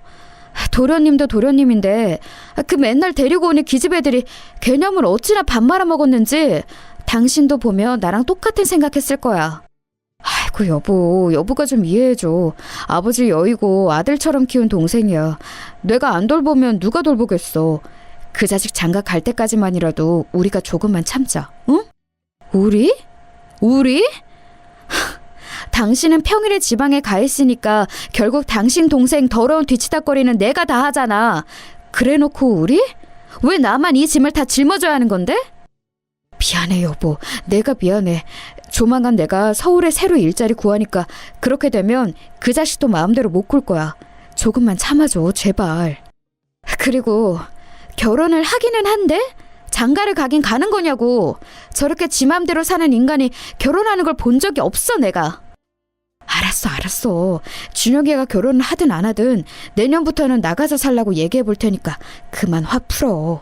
도련님도 도련님인데 그 맨날 데리고 오는 기집애들이 개념을 어찌나 밥 말아먹었는지 당신도 보면 나랑 똑같은 생각했을 거야. 아이고 여보가 좀 이해해줘. 아버지 여의고 아들처럼 키운 동생이야. 내가 안 돌보면 누가 돌보겠어. 그 자식 장가 갈 때까지만이라도 우리가 조금만 참자. 응? 우리? 당신은 평일에 지방에 가 있으니까 결국 당신 동생 더러운 뒤치다거리는 내가 다 하잖아. 그래놓고 우리? 왜 나만 이 짐을 다 짊어져야 하는 건데? 미안해 여보. 내가 미안해. 조만간 내가 서울에 새로 일자리 구하니까 그렇게 되면 그 자식도 마음대로 못 굴 거야. 조금만 참아줘 제발. 그리고 결혼을 하기는 한데 장가를 가긴 가는 거냐고. 저렇게 지 맘대로 사는 인간이 결혼하는 걸 본 적이 없어 내가. 알았어. 준혁이가 결혼을 하든 안 하든 내년부터는 나가서 살라고 얘기해 볼 테니까 그만 화 풀어.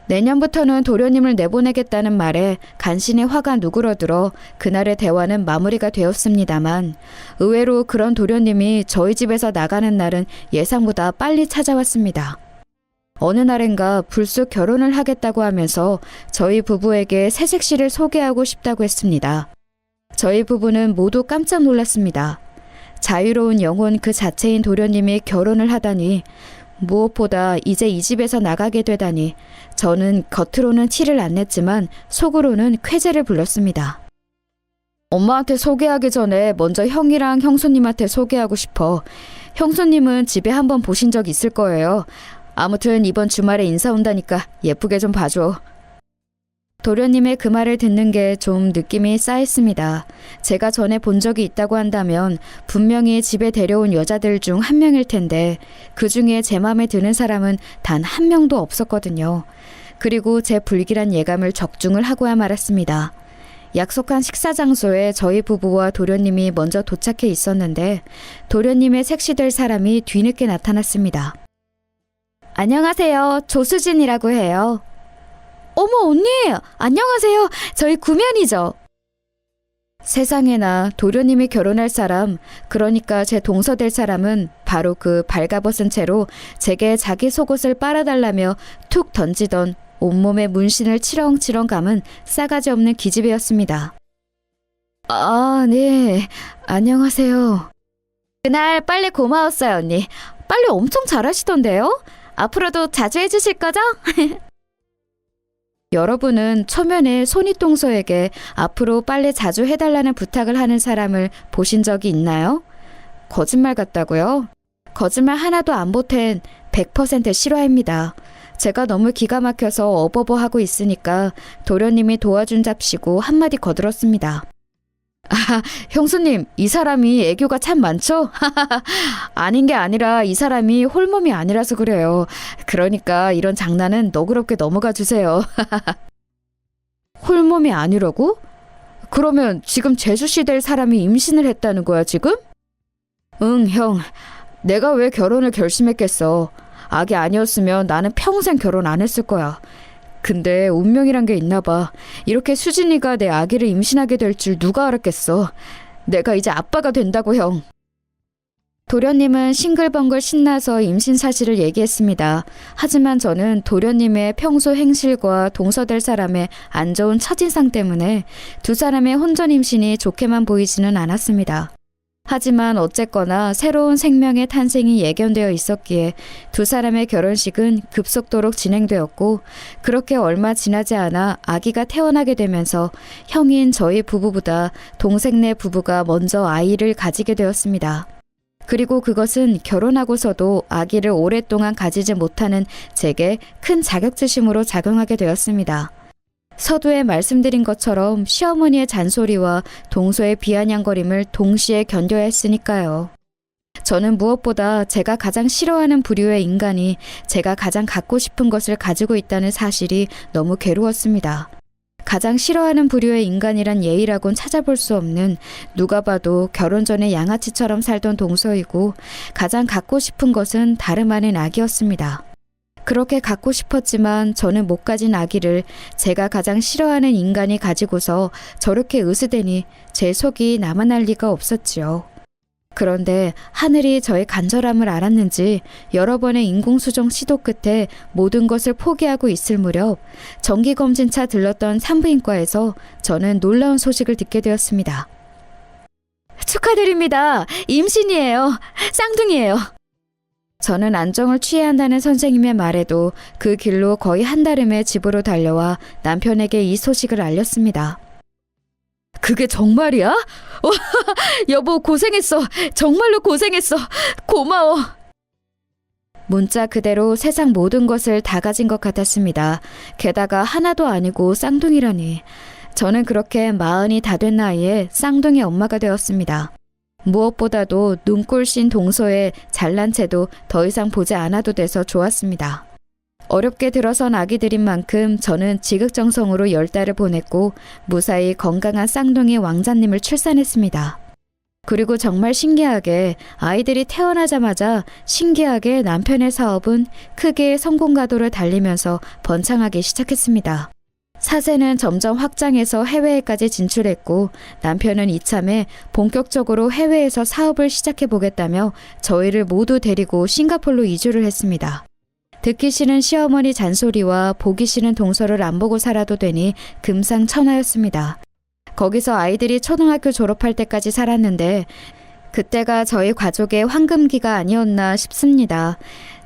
내년부터는 도련님을 내보내겠다는 말에 간신히 화가 누그러들어 그날의 대화는 마무리가 되었습니다만 의외로 그런 도련님이 저희 집에서 나가는 날은 예상보다 빨리 찾아왔습니다. 어느 날인가 불쑥 결혼을 하겠다고 하면서 저희 부부에게 새색시를 소개하고 싶다고 했습니다. 저희 부부는 모두 깜짝 놀랐습니다. 자유로운 영혼 그 자체인 도련님이 결혼을 하다니 무엇보다 이제 이 집에서 나가게 되다니 저는 겉으로는 티를 안 냈지만 속으로는 쾌재를 불렀습니다. 엄마한테 소개하기 전에 먼저 형이랑 형수님한테 소개하고 싶어. 형수님은 집에 한번 보신 적 있을 거예요. 아무튼 이번 주말에 인사 온다니까 예쁘게 좀 봐줘. 도련님의 그 말을 듣는 게 좀 느낌이 쌓였습니다. 제가 전에 본 적이 있다고 한다면 분명히 집에 데려온 여자들 중 한 명일 텐데 그 중에 제 마음에 드는 사람은 단 한 명도 없었거든요. 그리고 제 불길한 예감을 적중을 하고야 말았습니다. 약속한 식사 장소에 저희 부부와 도련님이 먼저 도착해 있었는데 도련님의 색시될 사람이 뒤늦게 나타났습니다. 안녕하세요. 조수진이라고 해요. 어머 언니! 안녕하세요. 저희 구면이죠. 세상에나 도련님이 결혼할 사람, 그러니까 제 동서될 사람은 바로 그 발가벗은 채로 제게 자기 속옷을 빨아달라며 툭 던지던 온몸에 문신을 치렁치렁 감은 싸가지 없는 기집애였습니다. 아, 네. 안녕하세요. 그날 빨래 고마웠어요, 언니. 빨래 엄청 잘하시던데요? 앞으로도 자주 해주실 거죠? 여러분은 초면에 손윗동서에게 앞으로 빨래 자주 해달라는 부탁을 하는 사람을 보신 적이 있나요? 거짓말 같다고요? 거짓말 하나도 안 보탠 100% 실화입니다. 제가 너무 기가 막혀서 어버버하고 있으니까 도련님이 도와준 잡시고 한마디 거들었습니다. 아, 형수님, 이 사람이 애교가 참 많죠? 아닌 게 아니라 이 사람이 홀몸이 아니라서 그래요. 그러니까 이런 장난은 너그럽게 넘어가 주세요. 홀몸이 아니라고? 그러면 지금 제수씨 될 사람이 임신을 했다는 거야, 지금? 응, 형. 내가 왜 결혼을 결심했겠어. 아기 아니었으면 나는 평생 결혼 안 했을 거야. 근데 운명이란 게 있나 봐. 이렇게 수진이가 내 아기를 임신하게 될 줄 누가 알았겠어. 내가 이제 아빠가 된다고, 형. 도련님은 싱글벙글 신나서 임신 사실을 얘기했습니다. 하지만 저는 도련님의 평소 행실과 동서될 사람의 안 좋은 첫인상 때문에 두 사람의 혼전 임신이 좋게만 보이지는 않았습니다. 하지만 어쨌거나 새로운 생명의 탄생이 예견되어 있었기에 두 사람의 결혼식은 급속도로 진행되었고 그렇게 얼마 지나지 않아 아기가 태어나게 되면서 형인 저희 부부보다 동생네 부부가 먼저 아이를 가지게 되었습니다. 그리고 그것은 결혼하고서도 아기를 오랫동안 가지지 못하는 제게 큰 자격지심으로 작용하게 되었습니다. 서두에 말씀드린 것처럼 시어머니의 잔소리와 동서의 비아냥거림을 동시에 견뎌야 했으니까요. 저는 무엇보다 제가 가장 싫어하는 부류의 인간이 제가 가장 갖고 싶은 것을 가지고 있다는 사실이 너무 괴로웠습니다. 가장 싫어하는 부류의 인간이란 예의라곤 찾아볼 수 없는 누가 봐도 결혼 전에 양아치처럼 살던 동서이고 가장 갖고 싶은 것은 다름 아닌 아기였습니다. 그렇게 갖고 싶었지만 저는 못 가진 아기를 제가 가장 싫어하는 인간이 가지고서 저렇게 으스대니 제 속이 남아날 리가 없었지요. 그런데 하늘이 저의 간절함을 알았는지 여러 번의 인공수정 시도 끝에 모든 것을 포기하고 있을 무렵 정기검진차 들렀던 산부인과에서 저는 놀라운 소식을 듣게 되었습니다. 축하드립니다. 임신이에요. 쌍둥이에요. 저는 안정을 취해야 한다는 선생님의 말에도 그 길로 거의 한달음에 집으로 달려와 남편에게 이 소식을 알렸습니다. 그게 정말이야? 여보 고생했어. 정말로 고생했어. 고마워. 문자 그대로 세상 모든 것을 다 가진 것 같았습니다. 게다가 하나도 아니고 쌍둥이라니. 저는 그렇게 40이 다 된 나이에 쌍둥이 엄마가 되었습니다. 무엇보다도 눈꼴씬 동서에 잘난 채도 더 이상 보지 않아도 돼서 좋았습니다. 어렵게 들어선 아기들인 만큼 저는 지극정성으로 10달을 보냈고 무사히 건강한 쌍둥이 왕자님을 출산했습니다. 그리고 정말 신기하게 아이들이 태어나자마자 신기하게 남편의 사업은 크게 성공 가도를 달리면서 번창하기 시작했습니다. 사세는 점점 확장해서 해외에까지 진출했고 남편은 이참에 본격적으로 해외에서 사업을 시작해보겠다며 저희를 모두 데리고 싱가포르로 이주를 했습니다. 듣기 싫은 시어머니 잔소리와 보기 싫은 동서를 안 보고 살아도 되니 금상첨화였습니다. 거기서 아이들이 초등학교 졸업할 때까지 살았는데 그때가 저희 가족의 황금기가 아니었나 싶습니다.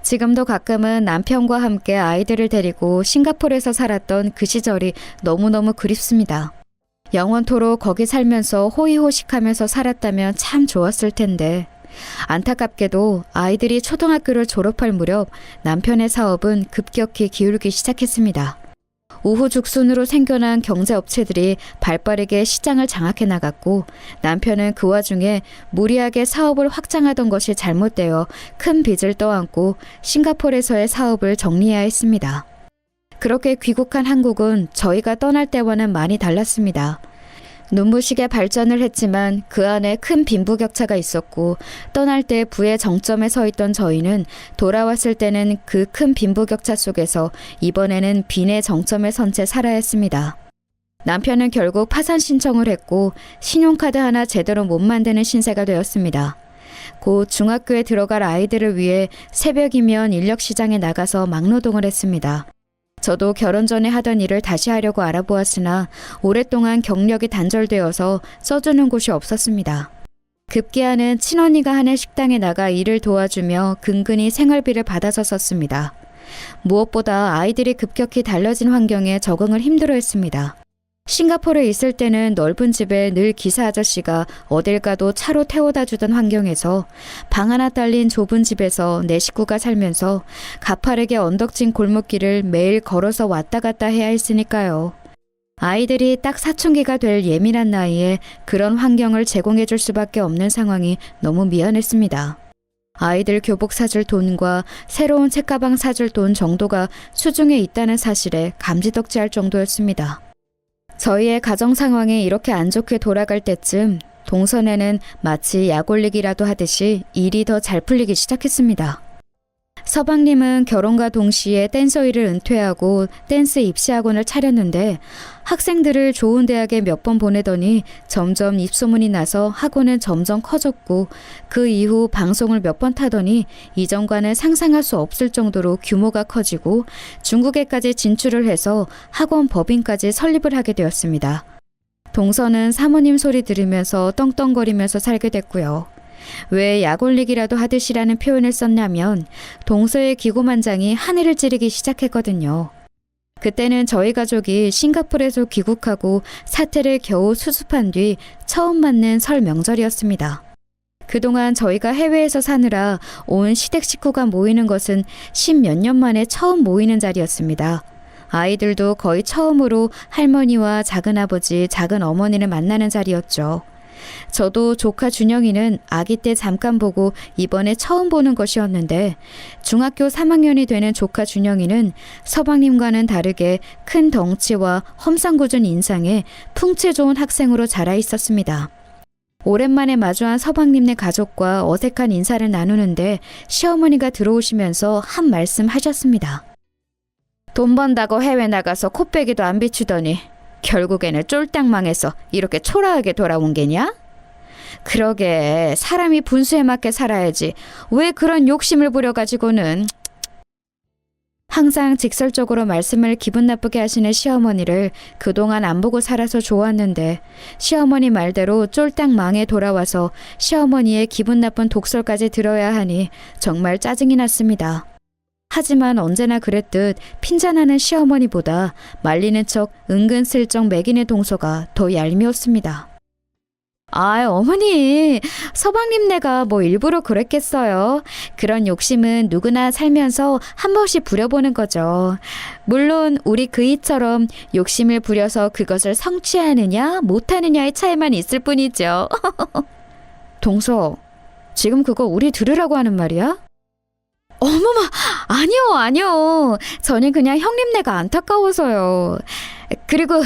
지금도 가끔은 남편과 함께 아이들을 데리고 싱가포르에서 살았던 그 시절이 너무너무 그립습니다. 영원토록 거기 살면서 호의호식하면서 살았다면 참 좋았을 텐데 안타깝게도 아이들이 초등학교를 졸업할 무렵 남편의 사업은 급격히 기울기 시작했습니다. 우후죽순으로 생겨난 경제업체들이 발빠르게 시장을 장악해 나갔고 남편은 그 와중에 무리하게 사업을 확장하던 것이 잘못되어 큰 빚을 떠안고 싱가포르에서의 사업을 정리해야 했습니다. 그렇게 귀국한 한국은 저희가 떠날 때와는 많이 달랐습니다. 눈부시게 발전을 했지만 그 안에 큰 빈부격차가 있었고 떠날 때 부의 정점에 서 있던 저희는 돌아왔을 때는 그 큰 빈부격차 속에서 이번에는 빈의 정점에 선 채 살아야 했습니다. 남편은 결국 파산 신청을 했고 신용카드 하나 제대로 못 만드는 신세가 되었습니다. 곧 중학교에 들어갈 아이들을 위해 새벽이면 인력시장에 나가서 막노동을 했습니다. 저도 결혼 전에 하던 일을 다시 하려고 알아보았으나 오랫동안 경력이 단절되어서 써주는 곳이 없었습니다. 급기야는 친언니가 하는 식당에 나가 일을 도와주며 근근히 생활비를 받아서 썼습니다. 무엇보다 아이들이 급격히 달라진 환경에 적응을 힘들어했습니다. 싱가포르에 있을 때는 넓은 집에 늘 기사 아저씨가 어딜 가도 차로 태워다 주던 환경에서 방 하나 딸린 좁은 집에서 내 식구가 살면서 가파르게 언덕진 골목길을 매일 걸어서 왔다 갔다 해야 했으니까요. 아이들이 딱 사춘기가 될 예민한 나이에 그런 환경을 제공해 줄 수밖에 없는 상황이 너무 미안했습니다. 아이들 교복 사줄 돈과 새로운 책가방 사줄 돈 정도가 수중에 있다는 사실에 감지덕지할 정도였습니다. 저희의 가정 상황이 이렇게 안 좋게 돌아갈 때쯤 동선에는 마치 약 올리기라도 하듯이 일이 더 잘 풀리기 시작했습니다. 서방님은 결혼과 동시에 댄서 일을 은퇴하고 댄스 입시학원을 차렸는데 학생들을 좋은 대학에 몇 번 보내더니 점점 입소문이 나서 학원은 점점 커졌고 그 이후 방송을 몇 번 타더니 이전과는 상상할 수 없을 정도로 규모가 커지고 중국에까지 진출을 해서 학원 법인까지 설립을 하게 되었습니다. 동서는 사모님 소리 들으면서 떵떵거리면서 살게 됐고요. 왜 약올리기라도 하듯이라는 표현을 썼냐면 동서의 기고만장이 하늘을 찌르기 시작했거든요. 그때는 저희 가족이 싱가포르에서 귀국하고 사태를 겨우 수습한 뒤 처음 맞는 설 명절이었습니다. 그동안 저희가 해외에서 사느라 온 시댁 식구가 모이는 것은 10몇 년 만에 처음 모이는 자리였습니다. 아이들도 거의 처음으로 할머니와 작은아버지, 작은어머니를 만나는 자리였죠. 저도 조카 준영이는 아기 때 잠깐 보고 이번에 처음 보는 것이었는데 중학교 3학년이 되는 조카 준영이는 서방님과는 다르게 큰 덩치와 험상궂은 인상에 풍채 좋은 학생으로 자라 있었습니다. 오랜만에 마주한 서방님네 가족과 어색한 인사를 나누는데 시어머니가 들어오시면서 한 말씀 하셨습니다. 돈 번다고 해외 나가서 코빼기도 안 비추더니 결국에는 쫄딱 망해서 이렇게 초라하게 돌아온 게냐? 그러게 사람이 분수에 맞게 살아야지 왜 그런 욕심을 부려가지고는. 항상 직설적으로 말씀을 기분 나쁘게 하시는 시어머니를 그동안 안 보고 살아서 좋았는데 시어머니 말대로 쫄딱 망해 돌아와서 시어머니의 기분 나쁜 독설까지 들어야 하니 정말 짜증이 났습니다. 하지만 언제나 그랬듯 핀잔하는 시어머니보다 말리는 척 은근슬쩍 매기는 동서가 더 얄미웠습니다. 아, 어머니, 서방님네가 뭐 일부러 그랬겠어요. 그런 욕심은 누구나 살면서 한 번씩 부려보는 거죠. 물론 우리 그이처럼 욕심을 부려서 그것을 성취하느냐 못하느냐의 차이만 있을 뿐이죠. 동서, 지금 그거 우리 들으라고 하는 말이야? 어머마, 아니요. 저는 그냥 형님네가 안타까워서요. 그리고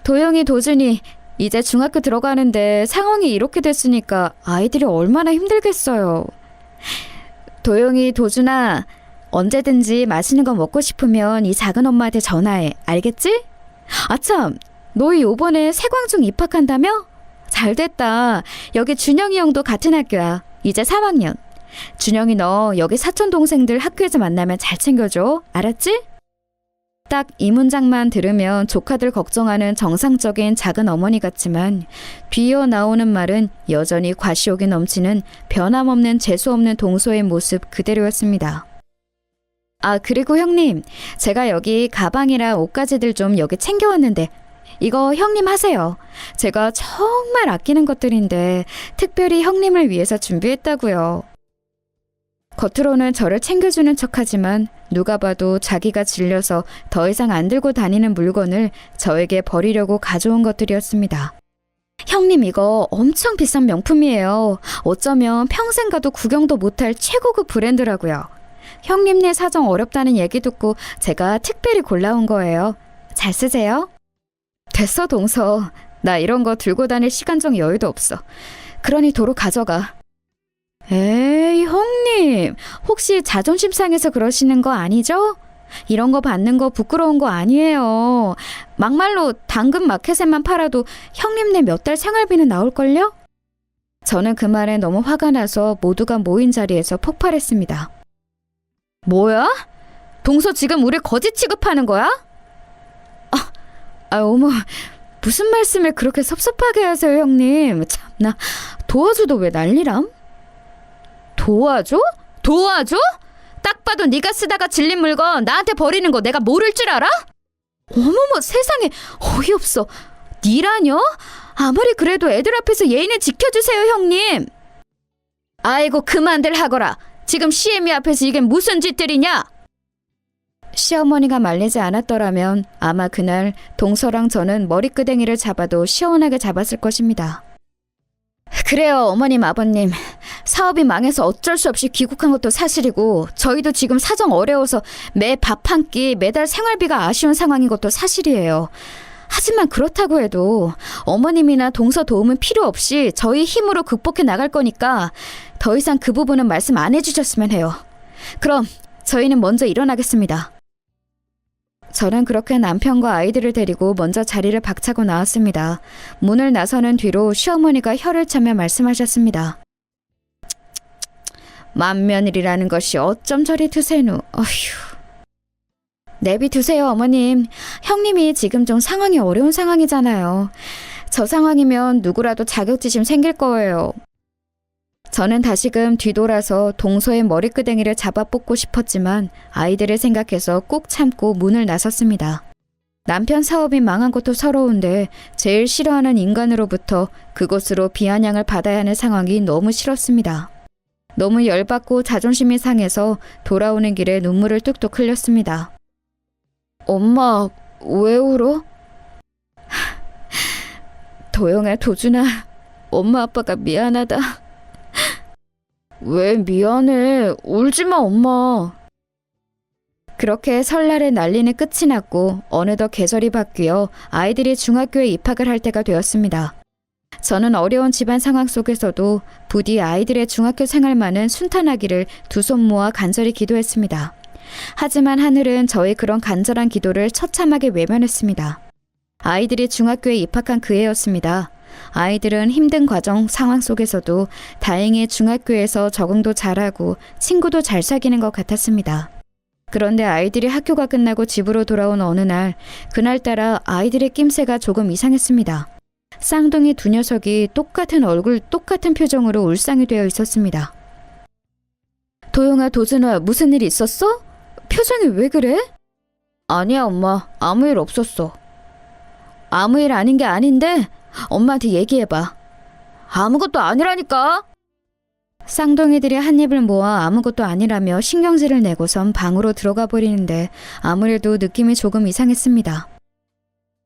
도영이, 도준이 이제 중학교 들어가는데 상황이 이렇게 됐으니까 아이들이 얼마나 힘들겠어요. 도영이, 도준아, 언제든지 맛있는 거 먹고 싶으면 이 작은 엄마한테 전화해. 알겠지? 아참, 너희 요번에 세광중 입학한다며? 잘됐다. 여기 준영이 형도 같은 학교야. 이제 3학년. 준영이 너 여기 사촌 동생들 학교에서 만나면 잘 챙겨줘. 알았지? 딱 이 문장만 들으면 조카들 걱정하는 정상적인 작은 어머니 같지만 뒤이어 나오는 말은 여전히 과시욕이 넘치는 변함없는 재수없는 동서의 모습 그대로였습니다. 아, 그리고 형님, 제가 여기 가방이랑 옷가지들 좀 여기 챙겨왔는데 이거 형님 하세요. 제가 정말 아끼는 것들인데 특별히 형님을 위해서 준비했다고요. 겉으로는 저를 챙겨주는 척하지만 누가 봐도 자기가 질려서 더 이상 안 들고 다니는 물건을 저에게 버리려고 가져온 것들이었습니다. 형님 이거 엄청 비싼 명품이에요. 어쩌면 평생 가도 구경도 못할 최고급 브랜드라고요. 형님네 사정 어렵다는 얘기 듣고 제가 특별히 골라온 거예요. 잘 쓰세요. 됐어 동서. 나 이런 거 들고 다닐 시간적 여유도 없어. 그러니 도로 가져가. 에이 형님, 혹시 자존심 상해서 그러시는 거 아니죠? 이런 거 받는 거 부끄러운 거 아니에요. 막말로 당근 마켓에만 팔아도 형님네 몇 달 생활비는 나올걸요? 저는 그 말에 너무 화가 나서 모두가 모인 자리에서 폭발했습니다. 뭐야? 동서 지금 우리 거지 취급하는 거야? 어머, 무슨 말씀을 그렇게 섭섭하게 하세요 형님. 참나, 도와줘도 왜 난리람? 도와줘? 도와줘? 딱 봐도 네가 쓰다가 질린 물건 나한테 버리는 거 내가 모를 줄 알아? 어머머 세상에, 어이없어. 니라뇨? 아무리 그래도 애들 앞에서 예의는 지켜주세요 형님. 아이고 그만들 하거라. 지금 시애미 앞에서 이게 무슨 짓들이냐? 시어머니가 말리지 않았더라면 아마 그날 동서랑 저는 머리끄댕이를 잡아도 시원하게 잡았을 것입니다. 그래요 어머님 아버님, 사업이 망해서 어쩔 수 없이 귀국한 것도 사실이고 저희도 지금 사정 어려워서 매 밥 한 끼 매달 생활비가 아쉬운 상황인 것도 사실이에요. 하지만 그렇다고 해도 어머님이나 동서 도움은 필요 없이 저희 힘으로 극복해 나갈 거니까 더 이상 그 부분은 말씀 안 해주셨으면 해요. 그럼 저희는 먼저 일어나겠습니다. 저는 그렇게 남편과 아이들을 데리고 먼저 자리를 박차고 나왔습니다. 문을 나서는 뒤로 시어머니가 혀를 차며 말씀하셨습니다. 맏며느리라는 것이 어쩜 저리 드세누. 어휴. 내비두세요 어머님. 형님이 지금 좀 상황이 어려운 상황이잖아요. 저 상황이면 누구라도 자격지심 생길 거예요. 저는 다시금 뒤돌아서 동서의 머리끄댕이를 잡아 뽑고 싶었지만 아이들을 생각해서 꾹 참고 문을 나섰습니다. 남편 사업이 망한 것도 서러운데 제일 싫어하는 인간으로부터 그곳으로 비아냥을 받아야 하는 상황이 너무 싫었습니다. 너무 열받고 자존심이 상해서 돌아오는 길에 눈물을 뚝뚝 흘렸습니다. 엄마, 왜 울어? 도영아, 도준아, 엄마 아빠가 미안하다. 왜 미안해? 울지마 엄마. 그렇게 설날의 난리는 끝이 났고 어느덧 계절이 바뀌어 아이들이 중학교에 입학을 할 때가 되었습니다. 저는 어려운 집안 상황 속에서도 부디 아이들의 중학교 생활만은 순탄하기를 두 손 모아 간절히 기도했습니다. 하지만 하늘은 저의 그런 간절한 기도를 처참하게 외면했습니다. 아이들이 중학교에 입학한 그 해였습니다. 아이들은 힘든 과정 상황 속에서도 다행히 중학교에서 적응도 잘하고 친구도 잘 사귀는 것 같았습니다. 그런데 아이들이 학교가 끝나고 집으로 돌아온 어느 날, 그날따라 아이들의 낌새가 조금 이상했습니다. 쌍둥이 두 녀석이 똑같은 얼굴, 똑같은 표정으로 울상이 되어 있었습니다. 도영아, 도준아, 무슨 일 있었어? 표정이 왜 그래? 아니야 엄마, 아무 일 없었어. 아무 일 아닌 게 아닌데 엄마한테 얘기해봐. 아무것도 아니라니까. 쌍둥이들이 한 입을 모아 아무것도 아니라며 신경질을 내고선 방으로 들어가 버리는데 아무래도 느낌이 조금 이상했습니다.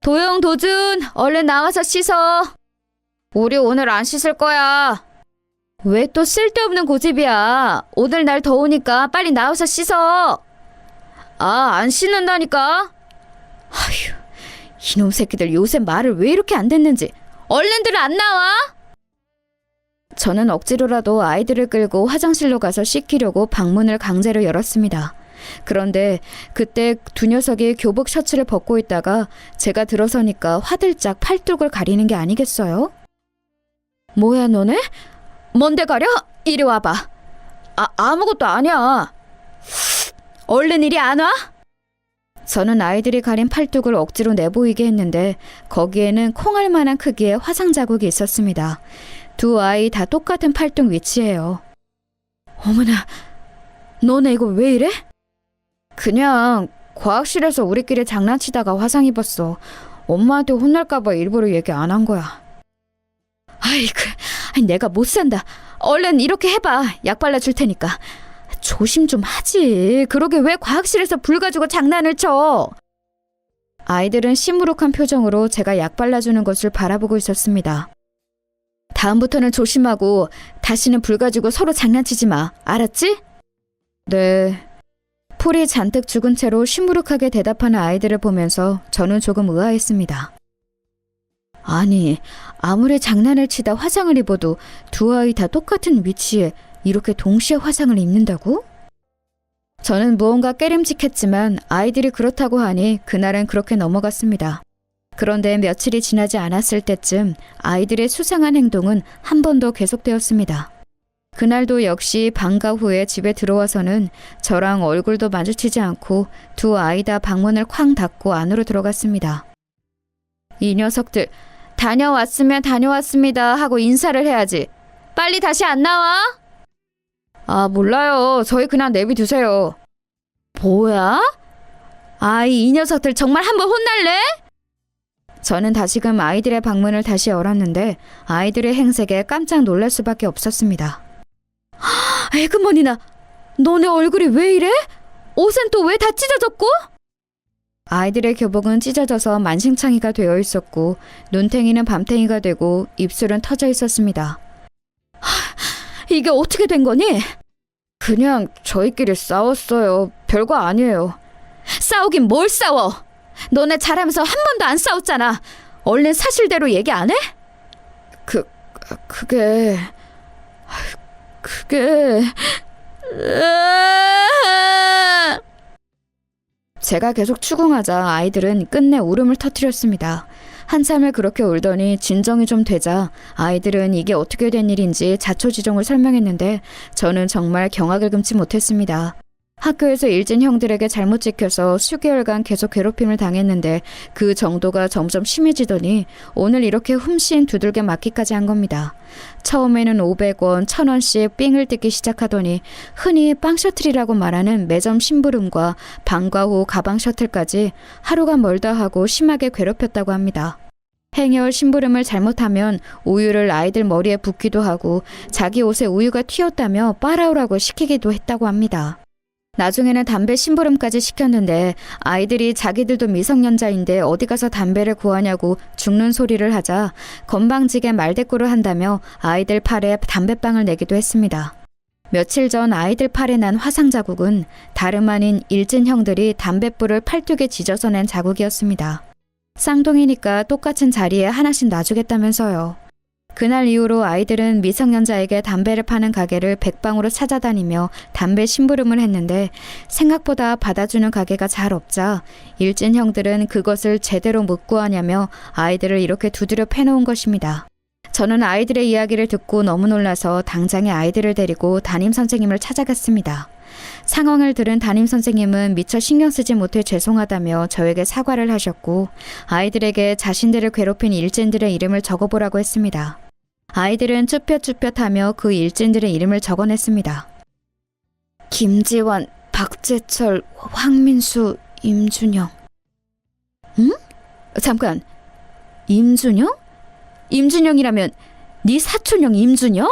도영, 도준, 얼른 나와서 씻어. 우리 오늘 안 씻을 거야. 왜 또 쓸데없는 고집이야. 오늘 날 더우니까 빨리 나와서 씻어. 안 씻는다니까. 아휴, 이놈 새끼들 요새 말을 왜 이렇게 안 듣는지. 얼른들 안 나와? 저는 억지로라도 아이들을 끌고 화장실로 가서 씻기려고 방문을 강제로 열었습니다. 그런데 그때 두 녀석이 교복 셔츠를 벗고 있다가 제가 들어서니까 화들짝 팔뚝을 가리는 게 아니겠어요? 뭐야 너네? 뭔데 가려? 이리 와봐. 아무것도 아니야. 얼른 이리 안 와? 저는 아이들이 가린 팔뚝을 억지로 내보이게 했는데 거기에는 콩알만한 크기의 화상 자국이 있었습니다. 두 아이 다 똑같은 팔뚝 위치예요. 어머나, 너네 이거 왜 이래? 그냥 과학실에서 우리끼리 장난치다가 화상 입었어. 엄마한테 혼날까봐 일부러 얘기 안 한 거야. 내가 못 산다. 얼른 이렇게 해봐. 약 발라줄 테니까. 조심 좀 하지. 그러게 왜 과학실에서 불 가지고 장난을 쳐? 아이들은 시무룩한 표정으로 제가 약 발라주는 것을 바라보고 있었습니다. 다음부터는 조심하고 다시는 불 가지고 서로 장난치지 마. 알았지? 네. 풀이 잔뜩 죽은 채로 시무룩하게 대답하는 아이들을 보면서 저는 조금 의아했습니다. 아니, 아무리 장난을 치다 화상을 입어도 두 아이 다 똑같은 위치에 이렇게 동시에 화상을 입는다고? 저는 무언가 깨름직했지만 아이들이 그렇다고 하니 그날은 그렇게 넘어갔습니다. 그런데 며칠이 지나지 않았을 때쯤 아이들의 수상한 행동은 한 번 더 계속되었습니다. 그날도 역시 방과 후에 집에 들어와서는 저랑 얼굴도 마주치지 않고 두 아이 다 방문을 쾅 닫고 안으로 들어갔습니다. 이 녀석들, 다녀왔으면 다녀왔습니다 하고 인사를 해야지. 빨리 다시 안 나와? 아, 몰라요. 저희 그냥 내비두세요. 뭐야? 이 녀석들 정말 한번 혼날래? 저는 다시금 아이들의 방문을 다시 열었는데 아이들의 행색에 깜짝 놀랄 수밖에 없었습니다. 에그머니나, 너네 얼굴이 왜 이래? 옷은 또 왜 다 찢어졌고? 아이들의 교복은 찢어져서 만신창이가 되어 있었고 눈탱이는 밤탱이가 되고 입술은 터져 있었습니다. 이게 어떻게 된 거니? 그냥 저희끼리 싸웠어요. 별거 아니에요. 싸우긴 뭘 싸워? 너네 잘하면서 한 번도 안 싸웠잖아. 얼른 사실대로 얘기 안 해? 그게... 제가 계속 추궁하자 아이들은 끝내 울음을 터뜨렸습니다. 한참을 그렇게 울더니 진정이 좀 되자 아이들은 이게 어떻게 된 일인지 자초지종을 설명했는데 저는 정말 경악을 금치 못했습니다. 학교에서 일진 형들에게 잘못 찍혀서 수개월간 계속 괴롭힘을 당했는데 그 정도가 점점 심해지더니 오늘 이렇게 훔씬 두들겨 맞기까지 한 겁니다. 처음에는 500원, 1000원씩 삥을 뜯기 시작하더니 흔히 빵 셔틀이라고 말하는 매점 심부름과 방과 후 가방 셔틀까지 하루가 멀다 하고 심하게 괴롭혔다고 합니다. 행여울 심부름을 잘못하면 우유를 아이들 머리에 붓기도 하고 자기 옷에 우유가 튀었다며 빨아오라고 시키기도 했다고 합니다. 나중에는 담배 심부름까지 시켰는데 아이들이 자기들도 미성년자인데 어디 가서 담배를 구하냐고 죽는 소리를 하자 건방지게 말대꾸를 한다며 아이들 팔에 담배빵을 내기도 했습니다. 며칠 전 아이들 팔에 난 화상 자국은 다름 아닌 일진 형들이 담뱃불을 팔뚝에 지져서 낸 자국이었습니다. 쌍둥이니까 똑같은 자리에 하나씩 놔주겠다면서요. 그날 이후로 아이들은 미성년자에게 담배를 파는 가게를 백방으로 찾아다니며 담배 심부름을 했는데 생각보다 받아주는 가게가 잘 없자 일진 형들은 그것을 제대로 못 구하냐며 아이들을 이렇게 두드려 패놓은 것입니다. 저는 아이들의 이야기를 듣고 너무 놀라서 당장에 아이들을 데리고 담임선생님을 찾아갔습니다. 상황을 들은 담임선생님은 미처 신경 쓰지 못해 죄송하다며 저에게 사과를 하셨고 아이들에게 자신들을 괴롭힌 일진들의 이름을 적어보라고 했습니다. 아이들은 쭈뼛쭈뼛하며 그 일진들의 이름을 적어냈습니다. 김지환, 박재철, 황민수, 임준영. 응? 잠깐, 임준영? 임준영이라면 네 사촌형 임준영?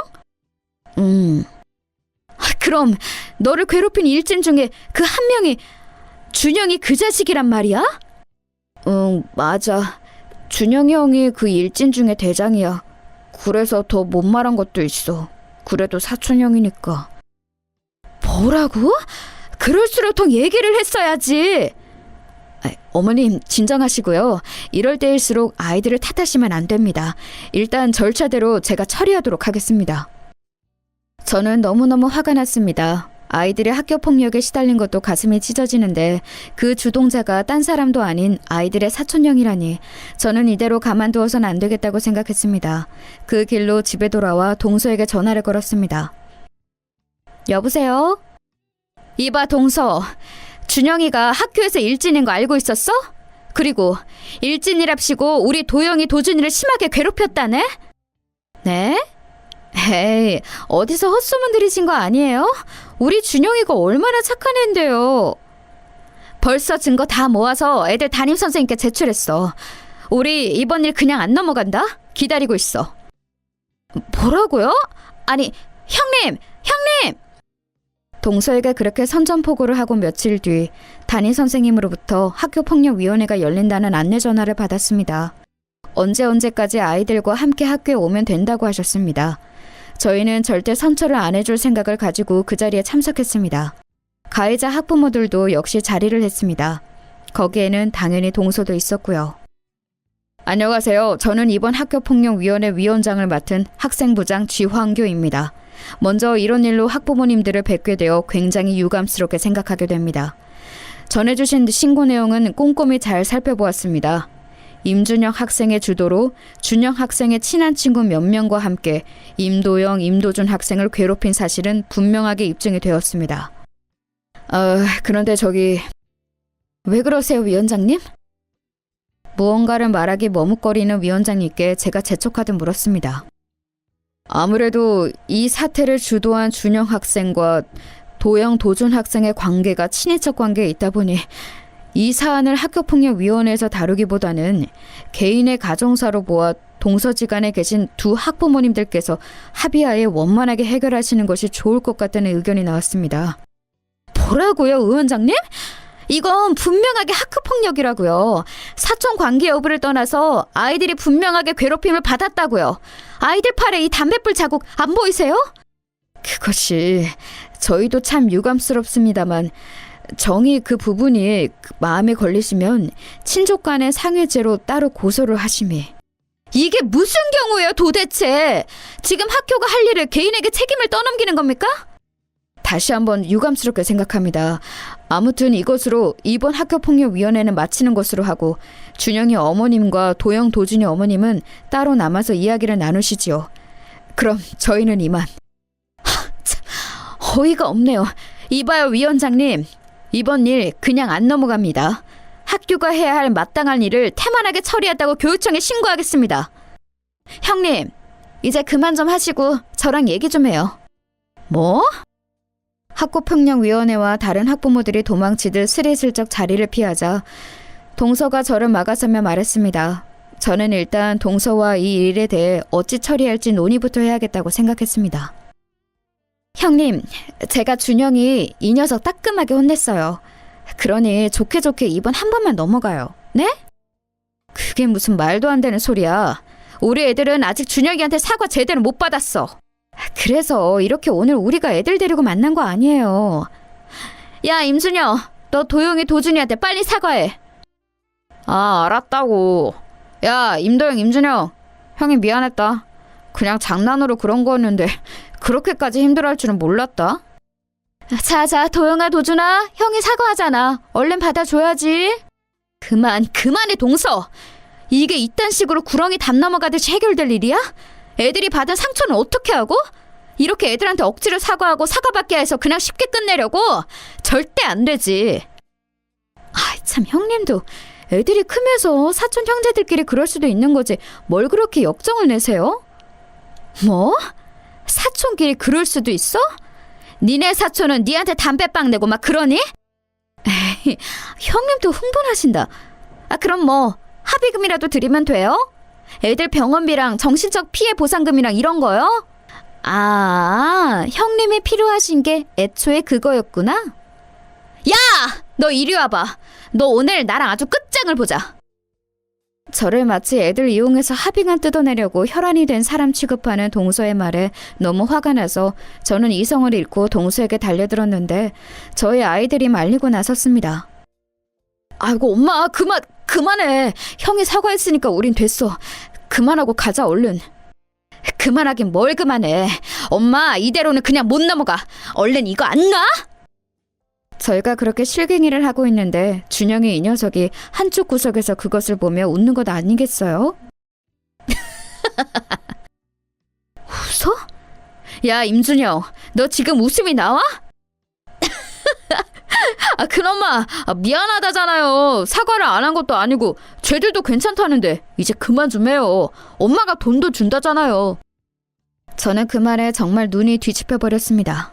그럼 너를 괴롭힌 일진 중에 그 한 명이 준영이 그 자식이란 말이야? 응, 맞아. 준영이 형이 그 일진 중에 대장이야. 그래서 더 못 말한 것도 있어. 그래도 사촌형이니까. 뭐라고? 그럴수록 더 얘기를 했어야지. 어머님 진정하시고요. 이럴 때일수록 아이들을 탓하시면 안 됩니다. 일단 절차대로 제가 처리하도록 하겠습니다. 저는 너무너무 화가 났습니다. 아이들의 학교 폭력에 시달린 것도 가슴이 찢어지는데 그 주동자가 딴 사람도 아닌 아이들의 사촌형이라니 저는 이대로 가만두어선 안 되겠다고 생각했습니다. 그 길로 집에 돌아와 동서에게 전화를 걸었습니다. 여보세요? 이봐 동서, 준영이가 학교에서 일진인 거 알고 있었어? 그리고 일진이랍시고 우리 도영이 도준이를 심하게 괴롭혔다네? 네? 에이, 어디서 헛소문 들이신 거 아니에요? 우리 준영이가 얼마나 착한 앤데요. 벌써 증거 다 모아서 애들 담임선생님께 제출했어. 우리 이번 일 그냥 안 넘어간다? 기다리고 있어. 뭐라고요? 아니, 형님! 동서에게 그렇게 선전포고를 하고 며칠 뒤 담임선생님으로부터 학교폭력위원회가 열린다는 안내 전화를 받았습니다. 언제까지 아이들과 함께 학교에 오면 된다고 하셨습니다. 저희는 절대 선처를 안 해줄 생각을 가지고 그 자리에 참석했습니다. 가해자 학부모들도 역시 자리를 했습니다. 거기에는 당연히 동서도 있었고요. 안녕하세요. 저는 이번 학교폭력위원회 위원장을 맡은 학생부장 쥐황교입니다. 먼저 이런 일로 학부모님들을 뵙게 되어 굉장히 유감스럽게 생각하게 됩니다. 전해주신 신고 내용은 꼼꼼히 잘 살펴보았습니다. 임준혁 학생의 주도로 준혁 학생의 친한 친구 몇 명과 함께 임도영, 임도준 학생을 괴롭힌 사실은 분명하게 입증이 되었습니다. 그런데 왜 그러세요, 위원장님? 무언가를 말하기 머뭇거리는 위원장님께 제가 재촉하듯 물었습니다. 아무래도 이 사태를 주도한 준영 학생과 도영, 도준 학생의 관계가 친인척 관계에 있다 보니 이 사안을 학교폭력위원회에서 다루기보다는 개인의 가정사로 보아 동서지간에 계신 두 학부모님들께서 합의하에 원만하게 해결하시는 것이 좋을 것 같다는 의견이 나왔습니다. 뭐라고요, 위원장님? 이건 분명하게 학교폭력이라고요. 사촌 관계 여부를 떠나서 아이들이 분명하게 괴롭힘을 받았다고요. 아이들 팔에 이 담뱃불 자국 안 보이세요? 그것이 저희도 참 유감스럽습니다만 정이 그 부분이 마음에 걸리시면 친족 간의 상해죄로 따로 고소를 하심이. 이게 무슨 경우예요 도대체? 지금 학교가 할 일을 개인에게 책임을 떠넘기는 겁니까? 다시 한번 유감스럽게 생각합니다. 아무튼 이것으로 이번 학교폭력위원회는 마치는 것으로 하고 준영이 어머님과 도영, 도준이 어머님은 따로 남아서 이야기를 나누시지요. 그럼 저희는 이만. 참, 어이가 없네요. 이봐요 위원장님. 이번 일 그냥 안 넘어갑니다. 학교가 해야 할 마땅한 일을 태만하게 처리했다고 교육청에 신고하겠습니다. 형님, 이제 그만 좀 하시고 저랑 얘기 좀 해요. 뭐? 학교폭력위원회와 다른 학부모들이 도망치듯 스리슬쩍 자리를 피하자 동서가 저를 막아서며 말했습니다. 저는 일단 동서와 이 일에 대해 어찌 처리할지 논의부터 해야겠다고 생각했습니다. 형님, 제가 준영이 이 녀석 따끔하게 혼냈어요. 그러니 좋게 이번 한 번만 넘어가요. 네? 그게 무슨 말도 안 되는 소리야. 우리 애들은 아직 준혁이한테 사과 제대로 못 받았어. 그래서 이렇게 오늘 우리가 애들 데리고 만난 거 아니에요. 야, 임준혁, 너 도영이 도준이한테 빨리 사과해. 아, 알았다고. 야, 임도영, 임준혁, 형이 미안했다. 그냥 장난으로 그런 거였는데 그렇게까지 힘들어할 줄은 몰랐다. 자, 도영아, 도준아, 형이 사과하잖아. 얼른 받아줘야지. 그만해, 동서. 이게 이딴 식으로 구렁이 담 넘어가듯이 해결될 일이야? 애들이 받은 상처는 어떻게 하고? 이렇게 애들한테 억지로 사과하고 사과받게 해서 그냥 쉽게 끝내려고? 절대 안 되지. 참, 형님도 애들이 크면서 사촌 형제들끼리 그럴 수도 있는 거지 뭘 그렇게 역정을 내세요? 뭐? 사촌끼리 그럴 수도 있어? 니네 사촌은 니한테 담배빵 내고 막 그러니? 에이, 형님도 흥분하신다. 그럼 뭐 합의금이라도 드리면 돼요? 애들 병원비랑 정신적 피해 보상금이랑 이런 거요? 형님이 필요하신 게 애초에 그거였구나? 야! 너 이리 와봐. 너 오늘 나랑 아주 끝장을 보자. 저를 마치 애들 이용해서 합의금 뜯어내려고 혈안이 된 사람 취급하는 동서의 말에 너무 화가 나서 저는 이성을 잃고 동서에게 달려들었는데 저희 아이들이 말리고 나섰습니다. 아이고 엄마 그만해. 형이 사과했으니까 우린 됐어. 그만하고 가자 얼른. 그만하긴 뭘 그만해. 엄마 이대로는 그냥 못 넘어가. 얼른 이거 안 놔? 저희가 그렇게 실갱이를 하고 있는데 준영이 이 녀석이 한쪽 구석에서 그것을 보며 웃는 것 아니겠어요? 웃어? 야 임준영, 너 지금 웃음이 나와? 그놈아, 미안하다잖아요. 사과를 안 한 것도 아니고 쟤들도 괜찮다는데 이제 그만 좀 해요. 엄마가 돈도 준다잖아요. 저는 그 말에 정말 눈이 뒤집혀 버렸습니다.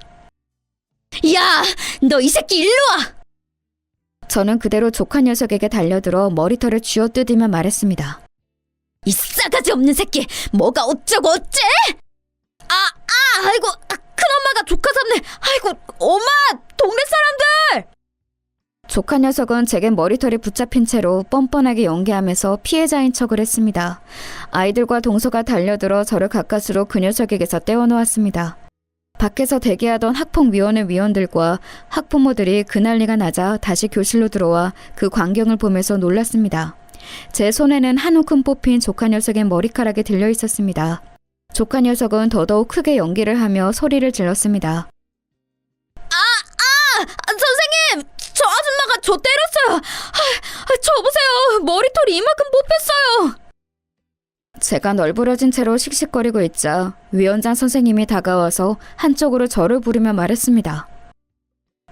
야, 너 이 새끼 일로 와! 저는 그대로 조카 녀석에게 달려들어 머리털을 쥐어뜯으며 말했습니다. 이 싸가지 없는 새끼! 뭐가 어쩌고 어째! 아이고, 큰엄마가 조카 잡네! 아이고, 엄마! 동네 사람들! 조카 녀석은 제게 머리털이 붙잡힌 채로 뻔뻔하게 연기하면서 피해자인 척을 했습니다. 아이들과 동서가 달려들어 저를 가까스로 그 녀석에게서 떼어놓았습니다. 밖에서 대기하던 학폭위원회 위원들과 학부모들이 그 난리가 나자 다시 교실로 들어와 그 광경을 보면서 놀랐습니다. 제 손에는 한 움큼 뽑힌 조카 녀석의 머리카락이 들려 있었습니다. 조카 녀석은 더더욱 크게 연기를 하며 소리를 질렀습니다. 선생님! 저 아줌마가 저 때렸어요! 저 보세요! 머리털이 이만큼 뽑혔어요! 제가 널브러진 채로 씩씩거리고 있자 위원장 선생님이 다가와서 한쪽으로 저를 부르며 말했습니다.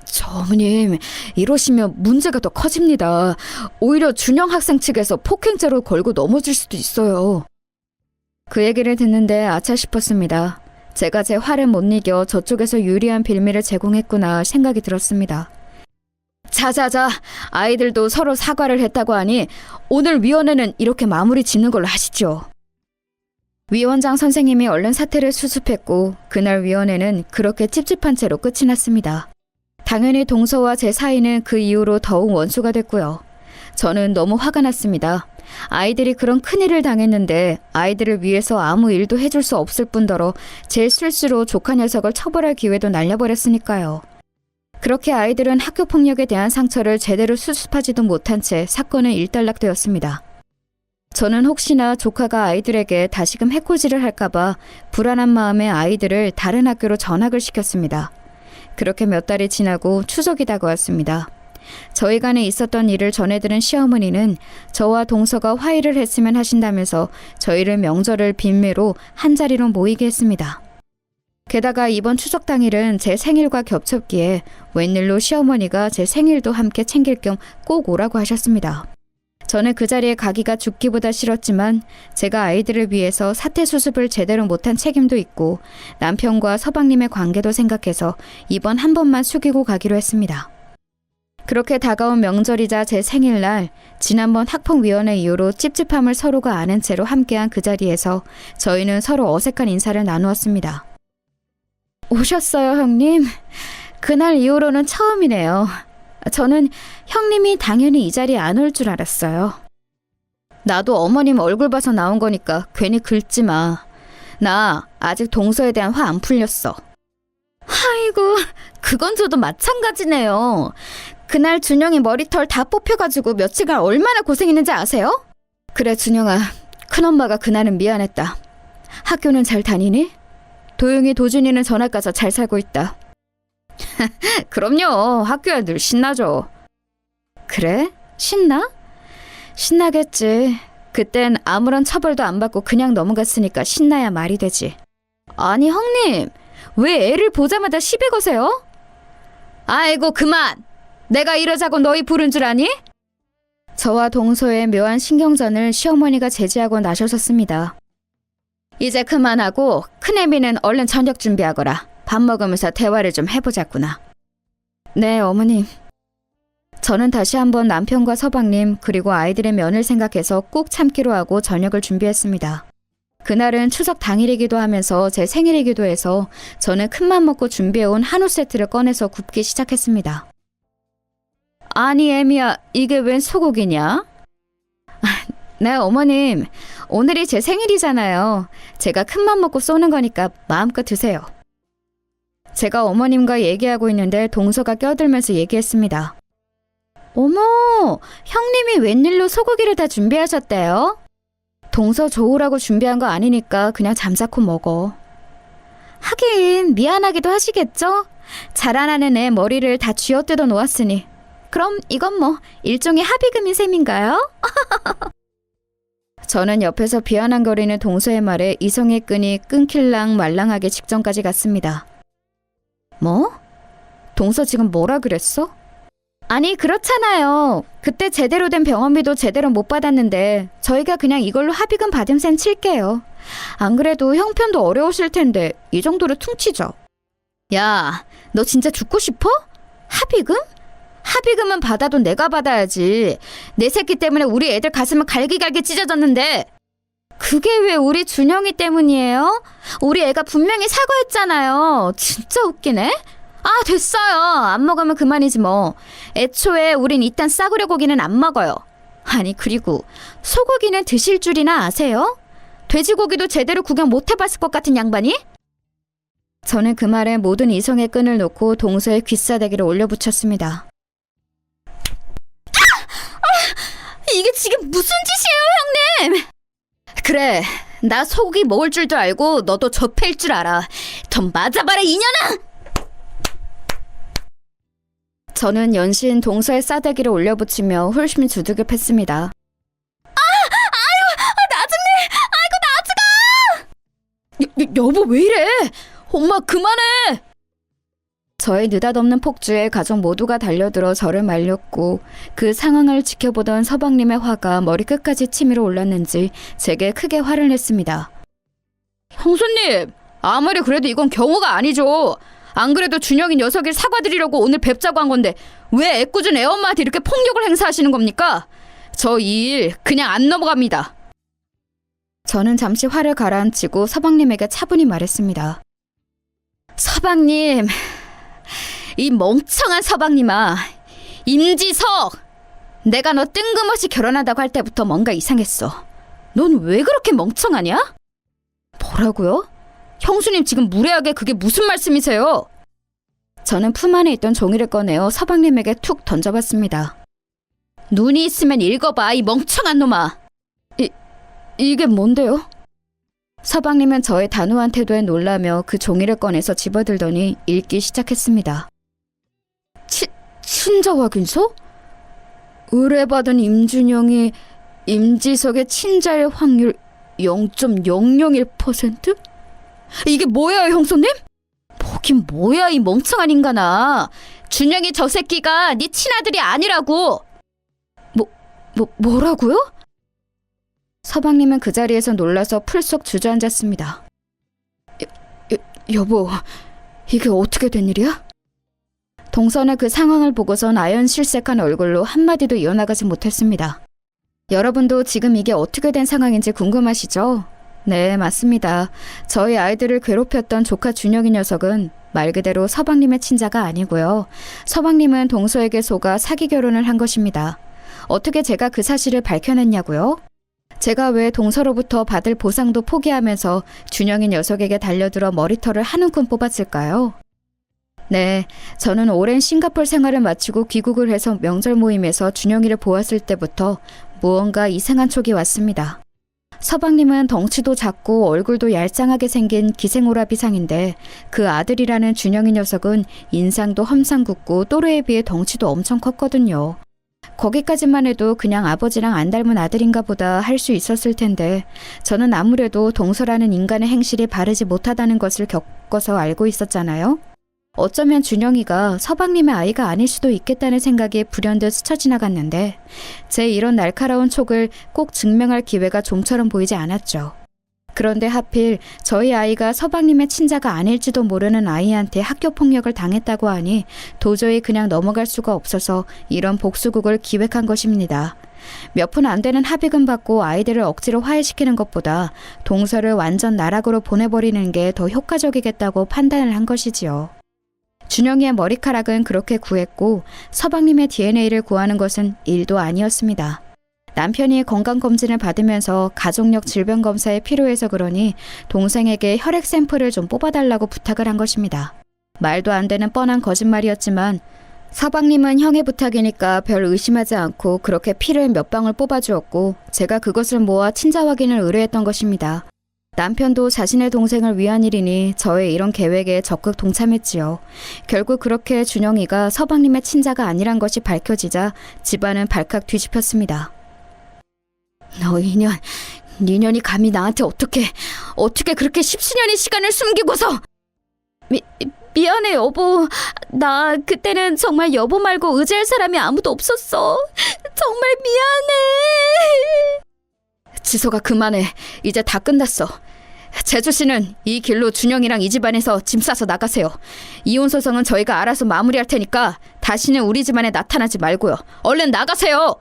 저 어머님, 이러시면 문제가 더 커집니다. 오히려 준영 학생 측에서 폭행죄로 걸고 넘어질 수도 있어요. 그 얘기를 듣는데 아차 싶었습니다. 제가 제 화를 못 이겨 저쪽에서 유리한 빌미를 제공했구나 생각이 들었습니다. 자자자, 아이들도 서로 사과를 했다고 하니 오늘 위원회는 이렇게 마무리 짓는 걸로 하시죠. 위원장 선생님이 얼른 사태를 수습했고 그날 위원회는 그렇게 찝찝한 채로 끝이 났습니다. 당연히 동서와 제 사이는 그 이후로 더욱 원수가 됐고요. 저는 너무 화가 났습니다. 아이들이 그런 큰일을 당했는데 아이들을 위해서 아무 일도 해줄 수 없을 뿐더러 제 실수로 조카 녀석을 처벌할 기회도 날려버렸으니까요. 그렇게 아이들은 학교폭력에 대한 상처를 제대로 수습하지도 못한 채 사건은 일단락되었습니다. 저는 혹시나 조카가 아이들에게 다시금 해코지를 할까봐 불안한 마음에 아이들을 다른 학교로 전학을 시켰습니다. 그렇게 몇 달이 지나고 추석이 다가왔습니다. 저희 간에 있었던 일을 전해들은 시어머니는 저와 동서가 화해를 했으면 하신다면서 저희를 명절을 빈매로 한자리로 모이게 했습니다. 게다가 이번 추석 당일은 제 생일과 겹쳤기에 웬일로 시어머니가 제 생일도 함께 챙길 겸 꼭 오라고 하셨습니다. 저는 그 자리에 가기가 죽기보다 싫었지만 제가 아이들을 위해서 사태 수습을 제대로 못한 책임도 있고 남편과 서방님의 관계도 생각해서 이번 한 번만 숙이고 가기로 했습니다. 그렇게 다가온 명절이자 제 생일날 지난번 학폭위원회 이후로 찝찝함을 서로가 아는 채로 함께한 그 자리에서 저희는 서로 어색한 인사를 나누었습니다. 오셨어요, 형님? 그날 이후로는 처음이네요. 저는 형님이 당연히 이 자리에 안 올 줄 알았어요. 나도 어머님 얼굴 봐서 나온 거니까 괜히 긁지 마. 나 아직 동서에 대한 화 안 풀렸어. 아이고, 그건 저도 마찬가지네요. 그날 준영이 머리털 다 뽑혀가지고 며칠간 얼마나 고생했는지 아세요? 그래, 준영아. 큰엄마가 그날은 미안했다. 학교는 잘 다니니? 도영이, 도준이는 전학 가서 잘 살고 있다. 그럼요. 학교 애들 신나죠. 그래? 신나? 신나겠지. 그땐 아무런 처벌도 안 받고 그냥 넘어갔으니까 신나야 말이 되지. 아니, 형님. 왜 애를 보자마자 시비 거세요? 아이고, 그만! 내가 이러자고 너희 부른 줄 아니? 저와 동서의 묘한 신경전을 시어머니가 제지하고 나서셨습니다. 이제 그만하고 큰애미는 얼른 저녁 준비하거라. 밥 먹으면서 대화를 좀 해보자꾸나. 네, 어머님. 저는 다시 한번 남편과 서방님 그리고 아이들의 면을 생각해서 꼭 참기로 하고 저녁을 준비했습니다. 그날은 추석 당일이기도 하면서 제 생일이기도 해서 저는 큰맘 먹고 준비해온 한우 세트를 꺼내서 굽기 시작했습니다. 아니, 애미야, 이게 웬 소고기냐? 네, 어머님. 오늘이 제 생일이잖아요. 제가 큰맘 먹고 쏘는 거니까 마음껏 드세요. 제가 어머님과 얘기하고 있는데 동서가 껴들면서 얘기했습니다. 어머, 형님이 웬일로 소고기를 다 준비하셨대요? 동서 좋으라고 준비한 거 아니니까 그냥 잠자코 먹어. 하긴 미안하기도 하시겠죠? 자라나는 애 머리를 다 쥐어뜯어 놓았으니 그럼 이건 뭐 일종의 합의금인 셈인가요? 저는 옆에서 비아냥거리는 동서의 말에 이성의 끈이 끊길랑 말랑하게 직전까지 갔습니다. 뭐? 동서 지금 뭐라 그랬어? 아니, 그렇잖아요. 그때 제대로 된 병원비도 제대로 못 받았는데 저희가 그냥 이걸로 합의금 받은 셈 칠게요. 안 그래도 형편도 어려우실 텐데 이 정도로 퉁치죠. 야, 너 진짜 죽고 싶어? 합의금? 합의금은 받아도 내가 받아야지. 내 새끼 때문에 우리 애들 가슴은 갈기갈기 찢어졌는데. 그게 왜 우리 준영이 때문이에요? 우리 애가 분명히 사과했잖아요. 진짜 웃기네. 아, 됐어요. 안 먹으면 그만이지 뭐. 애초에 우린 이딴 싸구려 고기는 안 먹어요. 아니, 그리고 소고기는 드실 줄이나 아세요? 돼지고기도 제대로 구경 못 해봤을 것 같은 양반이? 저는 그 말에 모든 이성의 끈을 놓고 동서의 귀싸대기를 올려붙였습니다. 이게 지금 무슨 짓이에요, 형님? 그래, 나 소고기 먹을 줄도 알고 너도 접해일 줄 알아. 더 맞아봐라, 이년아! 저는 연신 동서의 싸대기를 올려붙이며 홀심이 두들겨 팼습니다. 여보, 왜 이래? 엄마, 그만해! 저의 느닷없는 폭주에 가족 모두가 달려들어 저를 말렸고 그 상황을 지켜보던 서방님의 화가 머리끝까지 치밀어 올랐는지 제게 크게 화를 냈습니다. 형수님, 아무리 그래도 이건 경우가 아니죠. 안 그래도 준영이 녀석이 사과드리려고 오늘 뵙자고 한 건데 왜 애꿎은 애엄마한테 이렇게 폭력을 행사하시는 겁니까? 저 이 일 그냥 안 넘어갑니다. 저는 잠시 화를 가라앉히고 서방님에게 차분히 말했습니다. 서방님, 이 멍청한 서방님아, 임지석! 내가 너 뜬금없이 결혼한다고 할 때부터 뭔가 이상했어. 넌 왜 그렇게 멍청하냐? 뭐라고요? 형수님 지금 무례하게 그게 무슨 말씀이세요? 저는 품 안에 있던 종이를 꺼내어 서방님에게 툭 던져봤습니다. 눈이 있으면 읽어봐, 이 멍청한 놈아. 이게 뭔데요? 서방님은 저의 단호한 태도에 놀라며 그 종이를 꺼내서 집어들더니 읽기 시작했습니다. 친자 확인서? 의뢰받은 임준영이 임지석의 친자일 확률 0.001%? 이게 뭐야, 형수님? 뭐긴 뭐야, 이 멍청한 인간아. 준영이 저 새끼가 네 친아들이 아니라고. 뭐라고요? 서방님은 그 자리에서 놀라서 풀썩 주저앉았습니다. 여보, 이게 어떻게 된 일이야? 동선의 그 상황을 보고선 아연실색한 얼굴로 한마디도 이어나가지 못했습니다. 여러분도 지금 이게 어떻게 된 상황인지 궁금하시죠? 네, 맞습니다. 저희 아이들을 괴롭혔던 조카 준영이 녀석은 말 그대로 서방님의 친자가 아니고요. 서방님은 동서에게 속아 사기 결혼을 한 것입니다. 어떻게 제가 그 사실을 밝혀냈냐고요? 제가 왜 동서로부터 받을 보상도 포기하면서 준영이 녀석에게 달려들어 머리털을 한 움큼 뽑았을까요? 네, 저는 오랜 싱가포르 생활을 마치고 귀국을 해서 명절 모임에서 준영이를 보았을 때부터 무언가 이상한 촉이 왔습니다. 서방님은 덩치도 작고 얼굴도 얄쌍하게 생긴 기생오라비상인데 그 아들이라는 준영이 녀석은 인상도 험상궂고 또래에 비해 덩치도 엄청 컸거든요. 거기까지만 해도 그냥 아버지랑 안 닮은 아들인가 보다 할 수 있었을 텐데 저는 아무래도 동서라는 인간의 행실이 바르지 못하다는 것을 겪어서 알고 있었잖아요. 어쩌면 준영이가 서방님의 아이가 아닐 수도 있겠다는 생각이 불현듯 스쳐 지나갔는데 제 이런 날카로운 촉을 꼭 증명할 기회가 좀처럼 보이지 않았죠. 그런데 하필 저희 아이가 서방님의 친자가 아닐지도 모르는 아이한테 학교 폭력을 당했다고 하니 도저히 그냥 넘어갈 수가 없어서 이런 복수극을 기획한 것입니다. 몇 푼 안 되는 합의금 받고 아이들을 억지로 화해시키는 것보다 동서를 완전 나락으로 보내버리는 게 더 효과적이겠다고 판단을 한 것이지요. 준영이의 머리카락은 그렇게 구했고 서방님의 DNA를 구하는 것은 일도 아니었습니다. 남편이 건강검진을 받으면서 가족력 질병검사에 필요해서 그러니 동생에게 혈액 샘플을 좀 뽑아달라고 부탁을 한 것입니다. 말도 안 되는 뻔한 거짓말이었지만 서방님은 형의 부탁이니까 별 의심하지 않고 그렇게 피를 몇 방울 뽑아주었고 제가 그것을 모아 친자 확인을 의뢰했던 것입니다. 남편도 자신의 동생을 위한 일이니 저의 이런 계획에 적극 동참했지요. 결국 그렇게 준영이가 서방님의 친자가 아니란 것이 밝혀지자 집안은 발칵 뒤집혔습니다. 너 니년이 감히 나한테 어떻게 그렇게 십수년의 시간을 숨기고서. 미안해 여보. 나 그때는 정말 여보 말고 의지할 사람이 아무도 없었어. 정말 미안해. 지석아, 그만해. 이제 다 끝났어. 재주 씨는 이 길로 준영이랑 이 집안에서 짐 싸서 나가세요. 이혼 소송은 저희가 알아서 마무리할 테니까 다시는 우리 집안에 나타나지 말고요. 얼른 나가세요.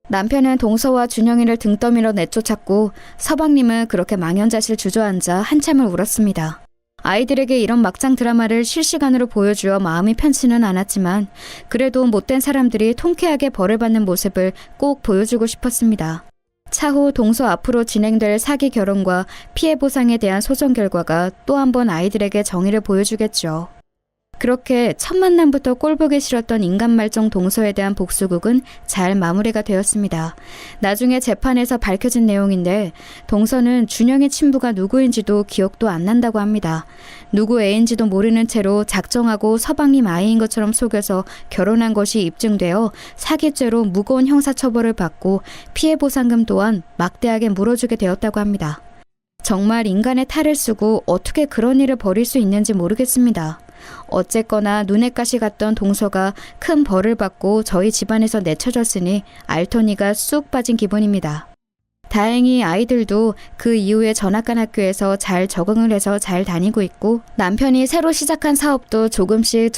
남편은 동서와 준영이를 등 떠밀어 내쫓았고 서방님은 그렇게 망연자실 주저앉아 한참을 울었습니다. 아이들에게 이런 막장 드라마를 실시간으로 보여주어 마음이 편치는 않았지만 그래도 못된 사람들이 통쾌하게 벌을 받는 모습을 꼭 보여주고 싶었습니다. 차후 동서 앞으로 진행될 사기 결혼과 피해 보상에 대한 소송 결과가 또 한 번 아이들에게 정의를 보여주겠죠. 그렇게 첫 만남부터 꼴보기 싫었던 인간말종 동서에 대한 복수극은 잘 마무리가 되었습니다. 나중에 재판에서 밝혀진 내용인데 동서는 준영의 친부가 누구인지도 기억도 안 난다고 합니다. 누구 애인지도 모르는 채로 작정하고 서방님 아이인 것처럼 속여서 결혼한 것이 입증되어 사기죄로 무거운 형사처벌을 받고 피해 보상금 또한 막대하게 물어주게 되었다고 합니다. 정말 인간의 탈을 쓰고 어떻게 그런 일을 벌일 수 있는지 모르겠습니다. 어쨌거나 눈엣 가시 같던 동서가 큰 벌을 받고 저희 집안에서 내쳐졌으니 알토니가 쑥 빠진 기분입니다. 다행히 아이들도 그 이후에 전학간 학교에서 잘 적응을 해서 잘 다니고 있고 남편이 새로 시작한 사업도 조금씩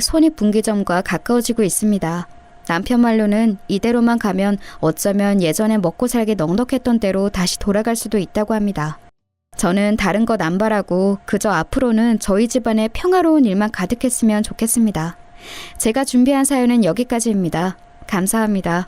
손익분기점과 가까워지고 있습니다. 남편 말로는 이대로만 가면 어쩌면 예전에 먹고 살기 넉넉했던 때로 다시 돌아갈 수도 있다고 합니다. 저는 다른 것 안 바라고 그저 앞으로는 저희 집안에 평화로운 일만 가득했으면 좋겠습니다. 제가 준비한 사연은 여기까지입니다. 감사합니다.